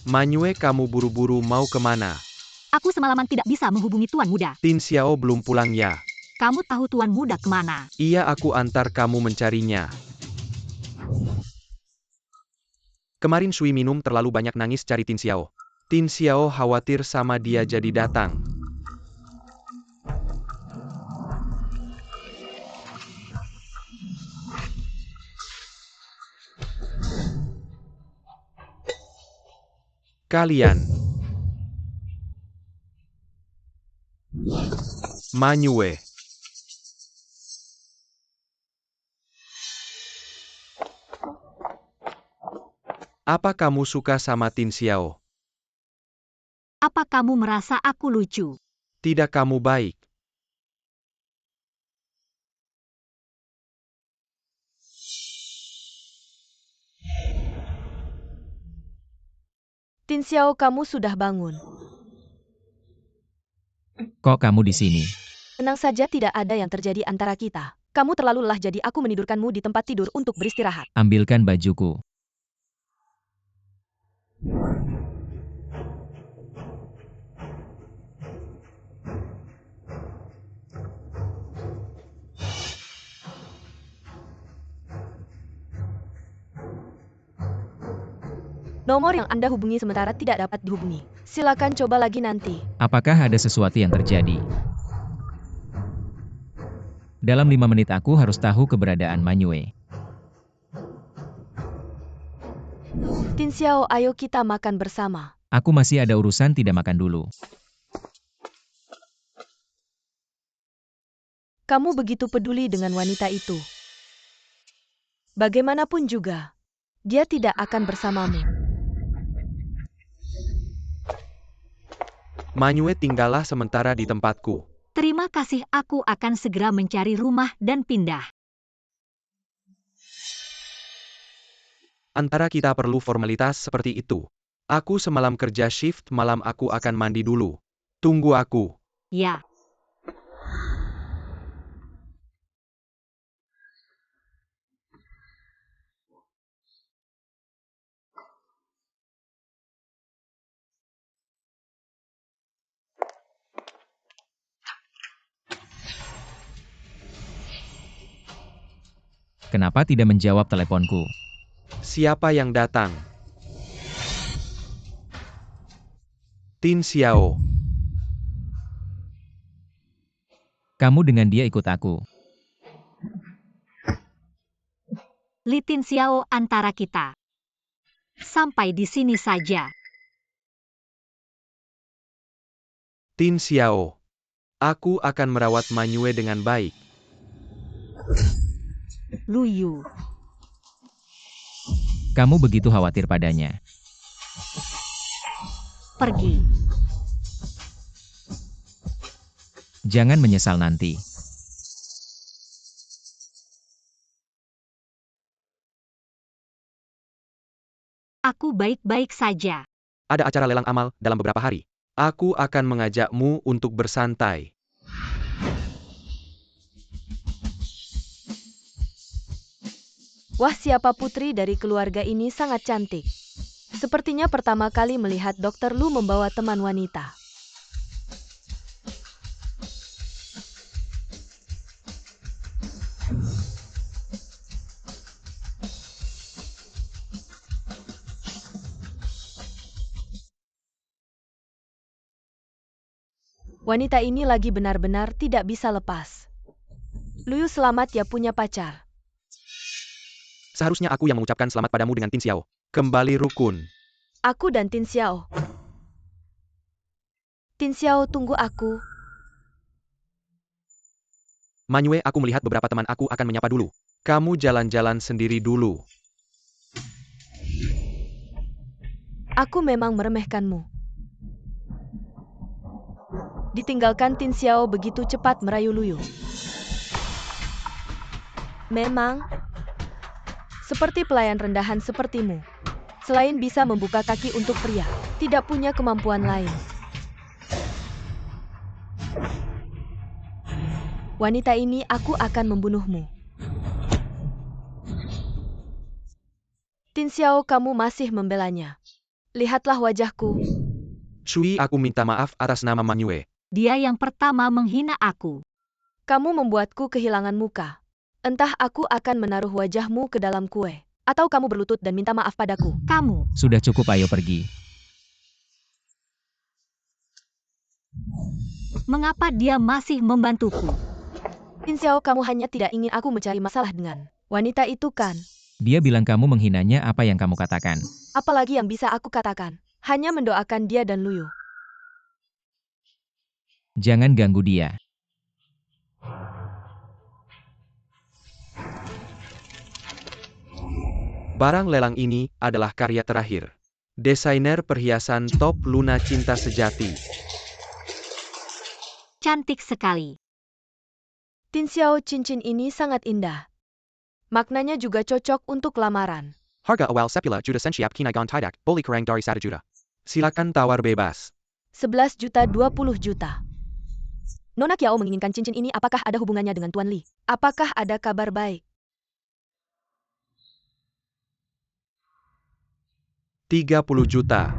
C: Manyue, kamu buru-buru mau kemana?
B: Aku semalaman tidak bisa menghubungi Tuan Muda.
C: Tin Xiao belum pulang ya?
B: Kamu tahu Tuan Muda kemana?
C: Iya, aku antar kamu mencarinya. Kemarin Shui minum terlalu banyak, nangis cari Tin Xiao. Tin Xiao khawatir sama dia jadi datang. Kalian. Manyue. Apa kamu suka sama Tin Xiao?
B: Apa kamu merasa aku lucu?
C: Tidak, kamu baik.
A: Tin Xiao, kamu sudah bangun.
D: Kok kamu di sini?
A: Tenang saja, tidak ada yang terjadi antara kita. Kamu terlalu lelah jadi aku menidurkanmu di tempat tidur untuk beristirahat.
D: Ambilkan bajuku.
A: Nomor yang Anda hubungi sementara tidak dapat dihubungi. Silakan coba lagi nanti.
D: Apakah ada sesuatu yang terjadi? Dalam 5 menit aku harus tahu keberadaan Manyue.
A: Tin Xiao, ayo kita makan bersama.
D: Aku masih ada urusan, tidak makan dulu.
A: Kamu begitu peduli dengan wanita itu. Bagaimanapun juga, dia tidak akan bersamamu.
C: Manyue, tinggallah sementara di tempatku.
B: Terima kasih, aku akan segera mencari rumah dan pindah.
C: Antara kita perlu formalitas seperti itu. Aku semalam kerja shift malam, aku akan mandi dulu. Tunggu aku.
B: Ya.
D: Kenapa tidak menjawab teleponku?
C: Siapa yang datang? Tin Xiao.
D: Kamu dengan dia ikut aku.
B: Li Tin Xiao, antara kita. Sampai di sini saja.
C: Tin Xiao. Aku akan merawat Manyue dengan baik.
B: Lu Yu.
D: Kamu begitu khawatir padanya.
B: Pergi.
D: Jangan menyesal nanti.
B: Aku baik-baik saja.
C: Ada acara lelang amal dalam beberapa hari. Aku akan mengajakmu untuk bersantai.
A: Wah, siapa putri dari keluarga ini sangat cantik. Sepertinya pertama kali melihat Dr. Lu membawa teman wanita. Wanita ini lagi benar-benar tidak bisa lepas. Luyu, selamat ya punya pacar.
C: Seharusnya aku yang mengucapkan selamat padamu dengan Tin Xiao. Kembali rukun.
A: Aku dan Tin Xiao. Tin Xiao, tunggu aku.
C: Manyue, aku melihat beberapa teman aku akan menyapa dulu. Kamu jalan-jalan sendiri dulu.
A: Aku memang meremehkanmu. Ditinggalkan, Tin Xiao begitu cepat merayu Luyu. Memang, seperti pelayan rendahan sepertimu, selain bisa membuka kaki untuk pria, tidak punya kemampuan lain. Wanita ini, aku akan membunuhmu. Tin Xiao, kamu masih membelanya. Lihatlah wajahku.
C: Shui, aku minta maaf atas nama Manyue.
B: Dia yang pertama menghina aku.
A: Kamu membuatku kehilangan muka. Entah aku akan menaruh wajahmu ke dalam kue, atau kamu berlutut dan minta maaf padaku.
B: Kamu,
D: Sudah cukup, ayo pergi.
B: mengapa dia masih membantuku?
A: Tin Xiao, kamu hanya tidak ingin aku mencari masalah dengan wanita itu kan?
D: Dia bilang kamu menghinanya, apa yang kamu katakan?
A: Apalagi yang bisa aku katakan? Hanya mendoakan dia dan Luyu.
D: Jangan ganggu dia.
C: Barang lelang ini adalah karya terakhir. Desainer perhiasan top Luna Cinta Sejati.
B: Cantik sekali.
A: Tin Xiao, cincin ini sangat indah. Maknanya juga cocok untuk lamaran.
C: Harga awal 10 juta sensiap kinaigan tidak, boleh kurang dari 1 juta. Silakan tawar bebas.
A: 11 juta, 20 juta. Nona Kiao menginginkan cincin ini, apakah ada hubungannya dengan Tuan Li? Apakah ada kabar baik?
C: 30 juta.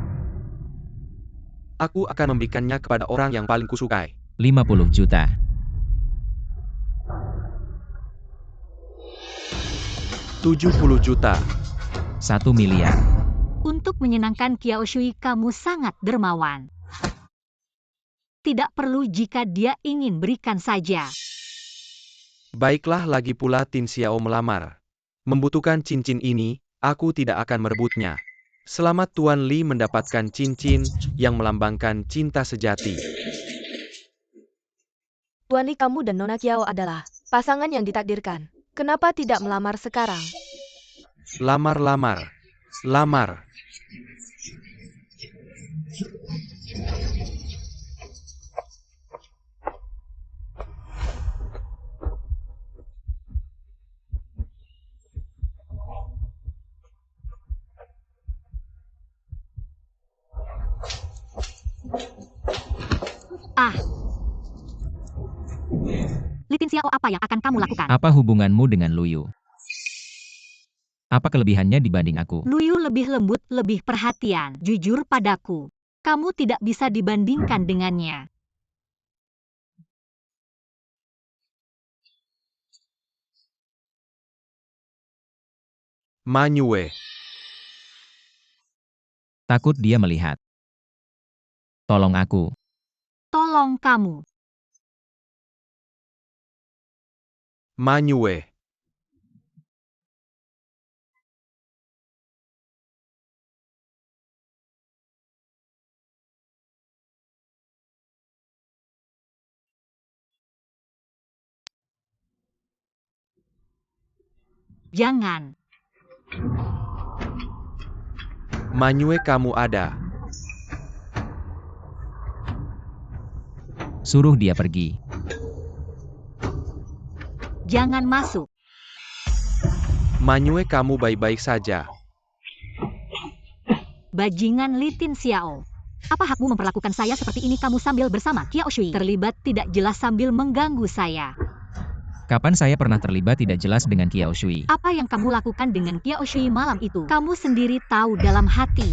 C: Aku akan memberikannya kepada orang yang paling kusukai.
D: 50 juta.
C: 70 juta.
D: 1 miliar.
B: Untuk menyenangkan Kiao Shui, kamu sangat dermawan. Tidak perlu jika dia ingin berikan saja.
C: Baiklah, lagi pula Tin Xiao melamar. Membutuhkan cincin ini, aku tidak akan merebutnya. Selamat Tuan Li mendapatkan cincin yang melambangkan cinta sejati.
A: Tuan Li, kamu dan Nona Kiao adalah pasangan yang ditakdirkan. Kenapa tidak melamar sekarang?
C: Lamar.
B: Li Tin Xiao, apa yang akan kamu lakukan?
D: Apa hubunganmu dengan Luyu? Apa kelebihannya dibanding aku?
B: Luyu lebih lembut, lebih perhatian, jujur padaku. Kamu tidak bisa dibandingkan dengannya.
C: Manyue.
D: Takut dia melihat. Tolong aku.
B: Tolong kamu.
C: Manyue.
B: Jangan.
C: Manyue, kamu ada.
D: Suruh dia pergi.
B: Jangan masuk.
C: Manyue, kamu baik-baik saja.
B: Bajingan Li Tin Xiao. Apa hakmu memperlakukan saya seperti ini? Kamu sambil bersama Kiao Shui terlibat tidak jelas sambil mengganggu saya.
D: Kapan saya pernah terlibat tidak jelas dengan Qiao Shui?
B: Apa yang kamu lakukan dengan Qiao Shui malam itu? Kamu sendiri tahu dalam hati.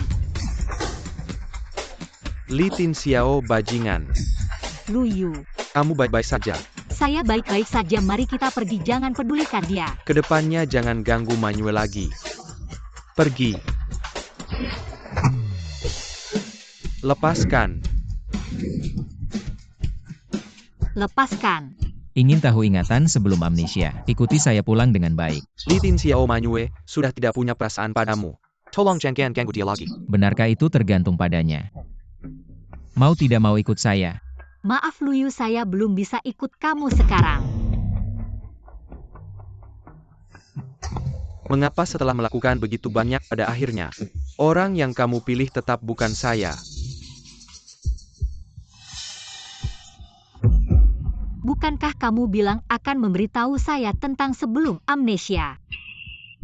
C: Li Tin Xiao bajingan.
B: Lu Yu.
C: Kamu baik-baik saja.
B: Saya baik-baik saja, mari kita pergi, jangan pedulikan dia.
C: Kedepannya jangan ganggu Manyue lagi. Pergi. Lepaskan.
B: Lepaskan.
D: Ingin tahu ingatan sebelum amnesia? Ikuti saya pulang dengan baik.
C: Li Tin Xiao Manyue sudah tidak punya perasaan padamu. Tolong jangan ganggu dia lagi.
D: Benarkah itu tergantung padanya? Mau tidak mau ikut saya.
B: Maaf Lu Yu, saya belum bisa ikut kamu sekarang.
C: Mengapa setelah melakukan begitu banyak pada akhirnya, orang yang kamu pilih tetap bukan saya?
B: Bukankah kamu bilang akan memberitahu saya tentang sebelum amnesia?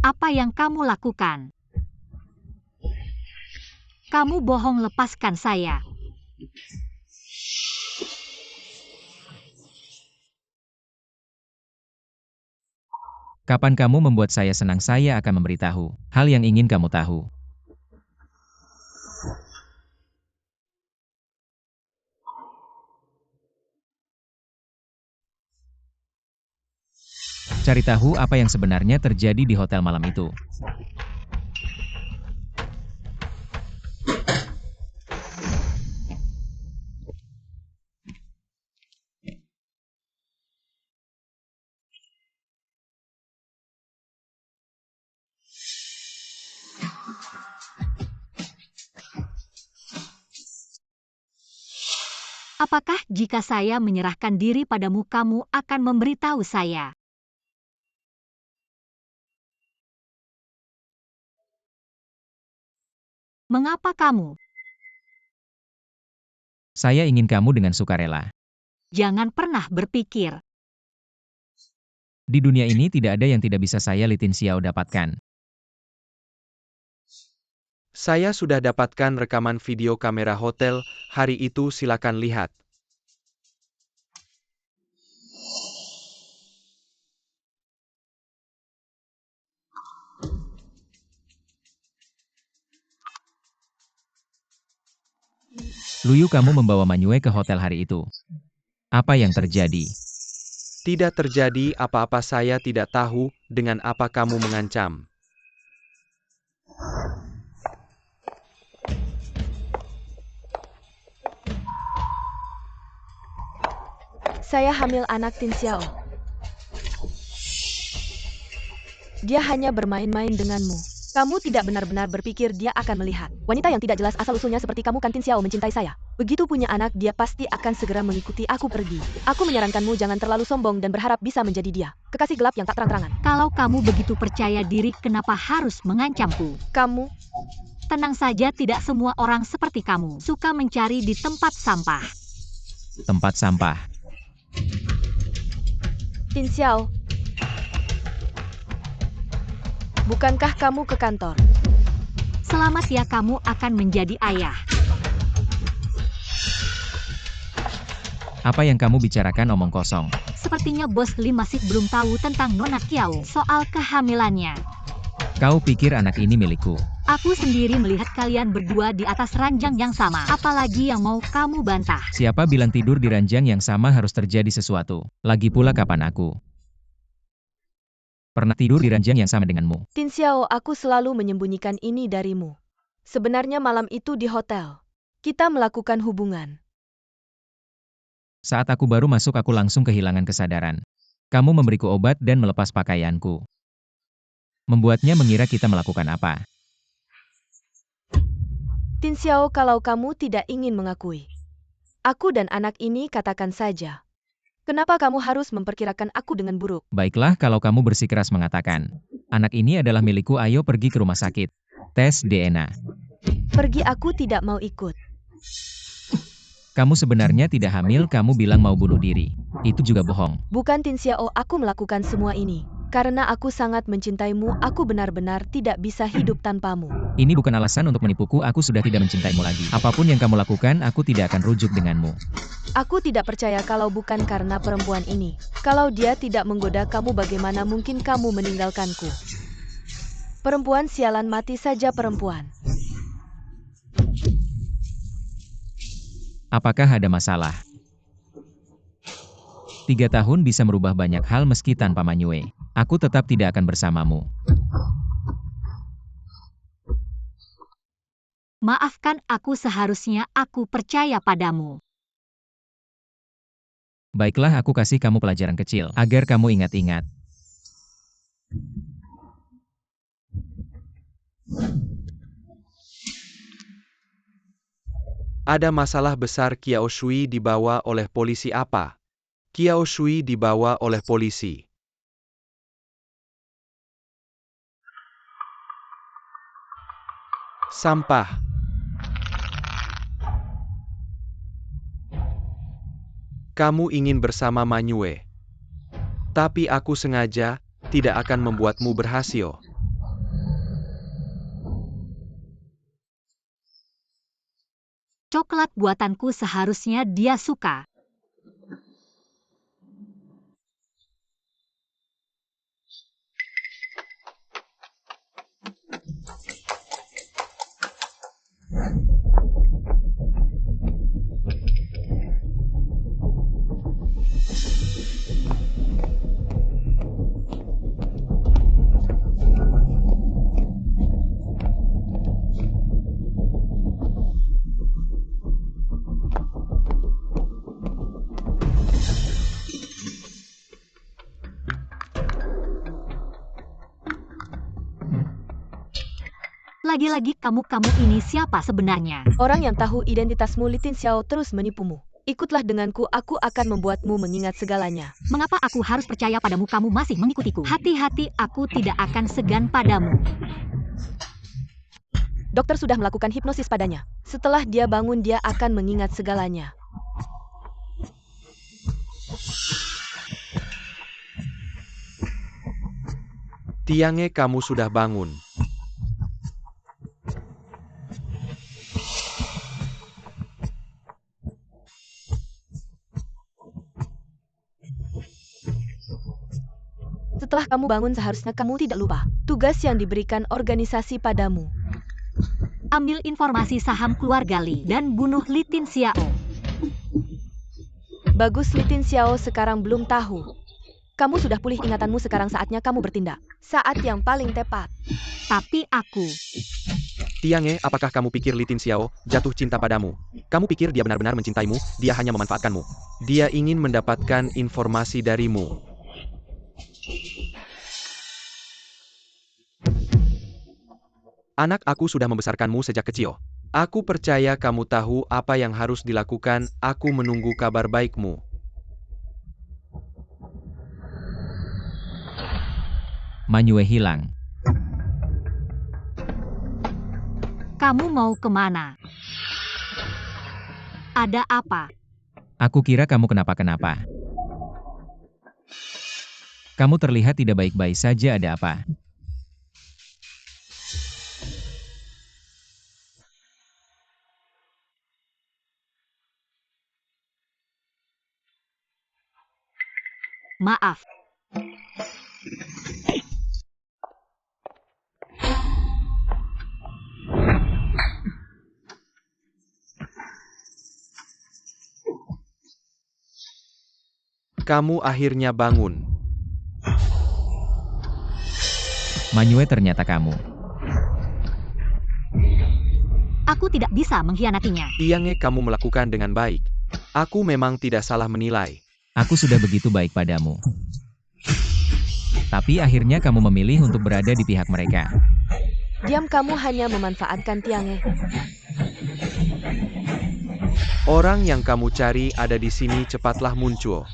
B: Apa yang kamu lakukan? Kamu bohong, lepaskan saya.
D: Kapan kamu membuat saya senang, saya akan memberitahu hal yang ingin kamu tahu. Cari tahu apa yang sebenarnya terjadi di hotel malam itu.
B: Apakah jika saya menyerahkan diri padamu, kamu akan memberitahu saya? Mengapa kamu?
D: Saya ingin kamu dengan sukarela.
B: Jangan pernah berpikir.
D: Di dunia ini tidak ada yang tidak bisa saya, Li Tin Xiao, dapatkan.
C: Saya sudah dapatkan rekaman video kamera hotel hari itu, silakan lihat.
D: Lu Yu, kamu membawa Manyue ke hotel hari itu. Apa yang terjadi?
C: Tidak terjadi apa-apa, saya tidak tahu dengan apa kamu mengancam.
A: Saya hamil anak Tin Xiao. Dia hanya bermain-main denganmu. Kamu tidak benar-benar berpikir dia akan melihat. Wanita yang tidak jelas asal-usulnya seperti kamu kan, Tin Xiao, mencintai saya. Begitu punya anak, dia pasti akan segera mengikuti aku pergi. Aku menyarankanmu jangan terlalu sombong dan berharap bisa menjadi dia. Kekasih gelap yang tak terang-terangan.
B: Kalau kamu begitu percaya diri, kenapa harus mengancamku?
A: Kamu,
B: Tenang saja, tidak semua orang seperti kamu suka mencari di tempat sampah.
D: Tempat sampah.
A: Tin Xiao. Bukankah kamu ke kantor?
B: Selamat ya, kamu akan menjadi ayah.
D: Apa yang kamu bicarakan omong kosong?
B: Sepertinya Bos Li masih belum tahu tentang Nona Qiao soal kehamilannya.
D: Kau pikir anak ini milikku?
B: Aku sendiri melihat kalian berdua di atas ranjang yang sama. Apalagi yang mau kamu bantah?
D: Siapa bilang tidur di ranjang yang sama harus terjadi sesuatu? Lagi pula kapan aku pernah tidur di ranjang yang sama denganmu?
A: Tin Xiao, aku selalu menyembunyikan ini darimu. Sebenarnya malam itu di hotel, kita melakukan hubungan.
D: Saat aku baru masuk, aku langsung kehilangan kesadaran. Kamu memberiku obat dan melepas pakaianku. Membuatnya mengira kita melakukan apa.
A: Tin Xiao, kalau kamu tidak ingin mengakui, aku dan anak ini katakan saja. Kenapa kamu harus memperkirakan aku dengan buruk?
D: Baiklah, kalau kamu bersikeras mengatakan, anak ini adalah milikku, ayo pergi ke rumah sakit. Tes DNA.
A: Pergi, aku tidak mau ikut.
D: Kamu sebenarnya tidak hamil, kamu bilang mau bunuh diri. Itu juga bohong.
A: Bukan Tin Xiao, aku melakukan semua ini karena aku sangat mencintaimu, aku benar-benar tidak bisa hidup tanpamu.
D: Ini bukan alasan untuk menipuku, aku sudah tidak mencintaimu lagi. Apapun yang kamu lakukan, aku tidak akan rujuk denganmu.
A: Aku tidak percaya kalau bukan karena perempuan ini. Kalau dia tidak menggoda kamu, bagaimana mungkin kamu meninggalkanku? Perempuan sialan, mati saja perempuan.
D: Apakah ada masalah? 3 tahun bisa merubah banyak hal meski tanpa Manyue. Aku tetap tidak akan bersamamu.
B: Maafkan aku, seharusnya aku percaya padamu.
D: Baiklah, aku kasih kamu pelajaran kecil, agar kamu ingat-ingat.
C: Ada masalah besar. Qiao Shui dibawa oleh polisi apa? Qiao Shui dibawa oleh polisi. Sampah. Kamu ingin bersama Manyue. Tapi aku sengaja tidak akan membuatmu berhasil.
B: Coklat buatanku, seharusnya dia suka. Lagi-lagi kamu ini siapa sebenarnya?
A: Orang yang tahu identitasmu, Li Tinxiao, terus menipumu. Ikutlah denganku, aku akan membuatmu mengingat segalanya.
B: Mengapa aku harus percaya padamu? Kamu masih mengikutiku. Hati-hati, aku tidak akan segan padamu.
A: Dokter sudah melakukan hipnosis padanya. Setelah dia bangun, dia akan mengingat segalanya.
C: Tiange, kamu sudah bangun.
A: Setelah kamu bangun, seharusnya kamu tidak lupa tugas yang diberikan organisasi padamu.
B: Ambil informasi saham keluarga Li dan bunuh Li Tinxiao.
A: Bagus, Li Tinxiao sekarang belum tahu. Kamu sudah pulih ingatanmu, sekarang saatnya kamu bertindak. Saat yang paling tepat.
B: Tapi aku...
C: Tiange, apakah kamu pikir Li Tinxiao jatuh cinta padamu? Kamu pikir dia benar-benar mencintaimu? Dia hanya memanfaatkanmu. Dia ingin mendapatkan informasi darimu. Anak, aku sudah membesarkanmu sejak kecil. Aku percaya kamu tahu apa yang harus dilakukan. Aku menunggu kabar baikmu.
D: Manyue hilang.
B: Kamu mau kemana? Ada apa?
D: Aku kira kamu kenapa-kenapa. Kamu terlihat tidak baik-baik saja, ada apa?
B: Maaf.
C: Kamu akhirnya bangun.
D: Manyue, ternyata kamu.
B: Aku tidak bisa mengkhianatinya.
C: Tiange, kamu melakukan dengan baik. Aku memang tidak salah menilai.
D: Aku sudah begitu baik padamu. Tapi akhirnya kamu memilih untuk berada di pihak mereka.
A: Diam, kamu hanya memanfaatkan Tiange.
C: Orang yang kamu cari ada di sini, cepatlah muncul.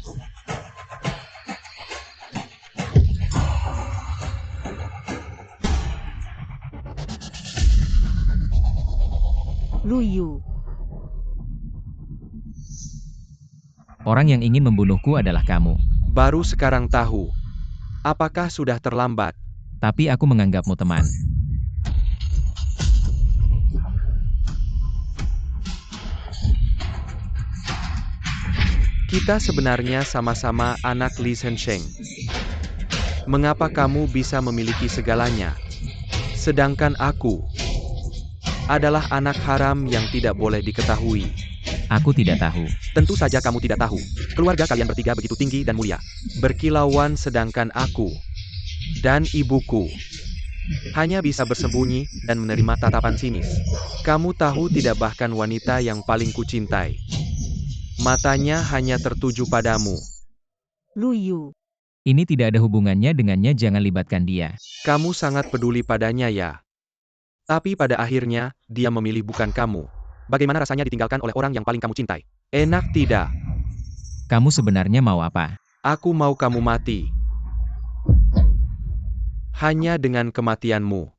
B: Lu Yu.
D: Orang yang ingin membunuhku adalah kamu.
C: Baru sekarang tahu. Apakah sudah terlambat?
D: Tapi aku menganggapmu teman.
C: Kita sebenarnya sama-sama anak Li Zhensheng. Mengapa kamu bisa memiliki segalanya? Sedangkan aku adalah anak haram yang tidak boleh diketahui.
D: Aku tidak tahu.
C: Tentu saja kamu tidak tahu. Keluarga kalian bertiga begitu tinggi dan mulia. Berkilauan sedangkan aku dan ibuku hanya bisa bersembunyi dan menerima tatapan sinis. Kamu tahu tidak, bahkan wanita yang paling kucintai, matanya hanya tertuju padamu.
B: Lu Yu.
D: Ini tidak ada hubungannya dengannya, jangan libatkan dia.
C: Kamu sangat peduli padanya ya. Tapi pada akhirnya, dia memilih bukan kamu. Bagaimana rasanya ditinggalkan oleh orang yang paling kamu cintai? Enak tidak?
D: Kamu sebenarnya mau apa?
C: Aku mau kamu mati. Hanya dengan kematianmu,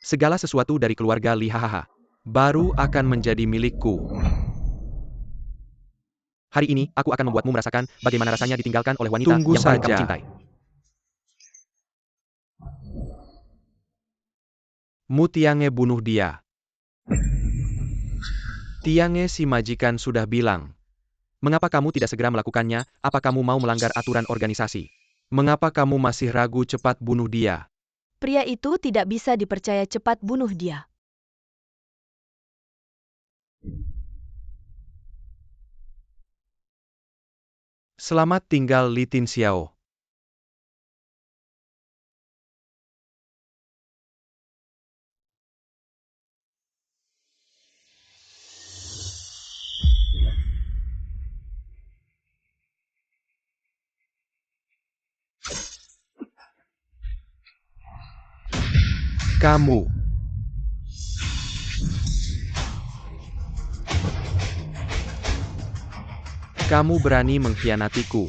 C: segala sesuatu dari keluarga Li Hahaha baru akan menjadi milikku. Hari ini, aku akan membuatmu merasakan bagaimana rasanya ditinggalkan oleh wanita yang paling kamu cintai. Mu Tiange bunuh dia. Tiange, si majikan sudah bilang. Mengapa kamu tidak segera melakukannya? Apa kamu mau melanggar aturan organisasi? Mengapa kamu masih ragu? Cepat bunuh dia.
A: Pria itu tidak bisa dipercaya, cepat bunuh dia.
C: Selamat tinggal Li Tinxiao. Kamu berani mengkhianatiku.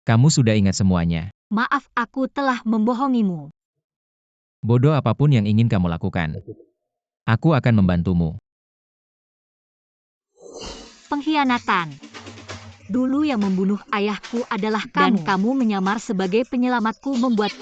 D: Kamu sudah ingat semuanya.
B: Maaf, aku telah membohongimu.
D: Bodoh apapun yang ingin kamu lakukan, aku akan membantumu.
B: Pengkhianatan. Dulu yang membunuh ayahku adalah kamu. Dan kamu menyamar sebagai penyelamatku, membuat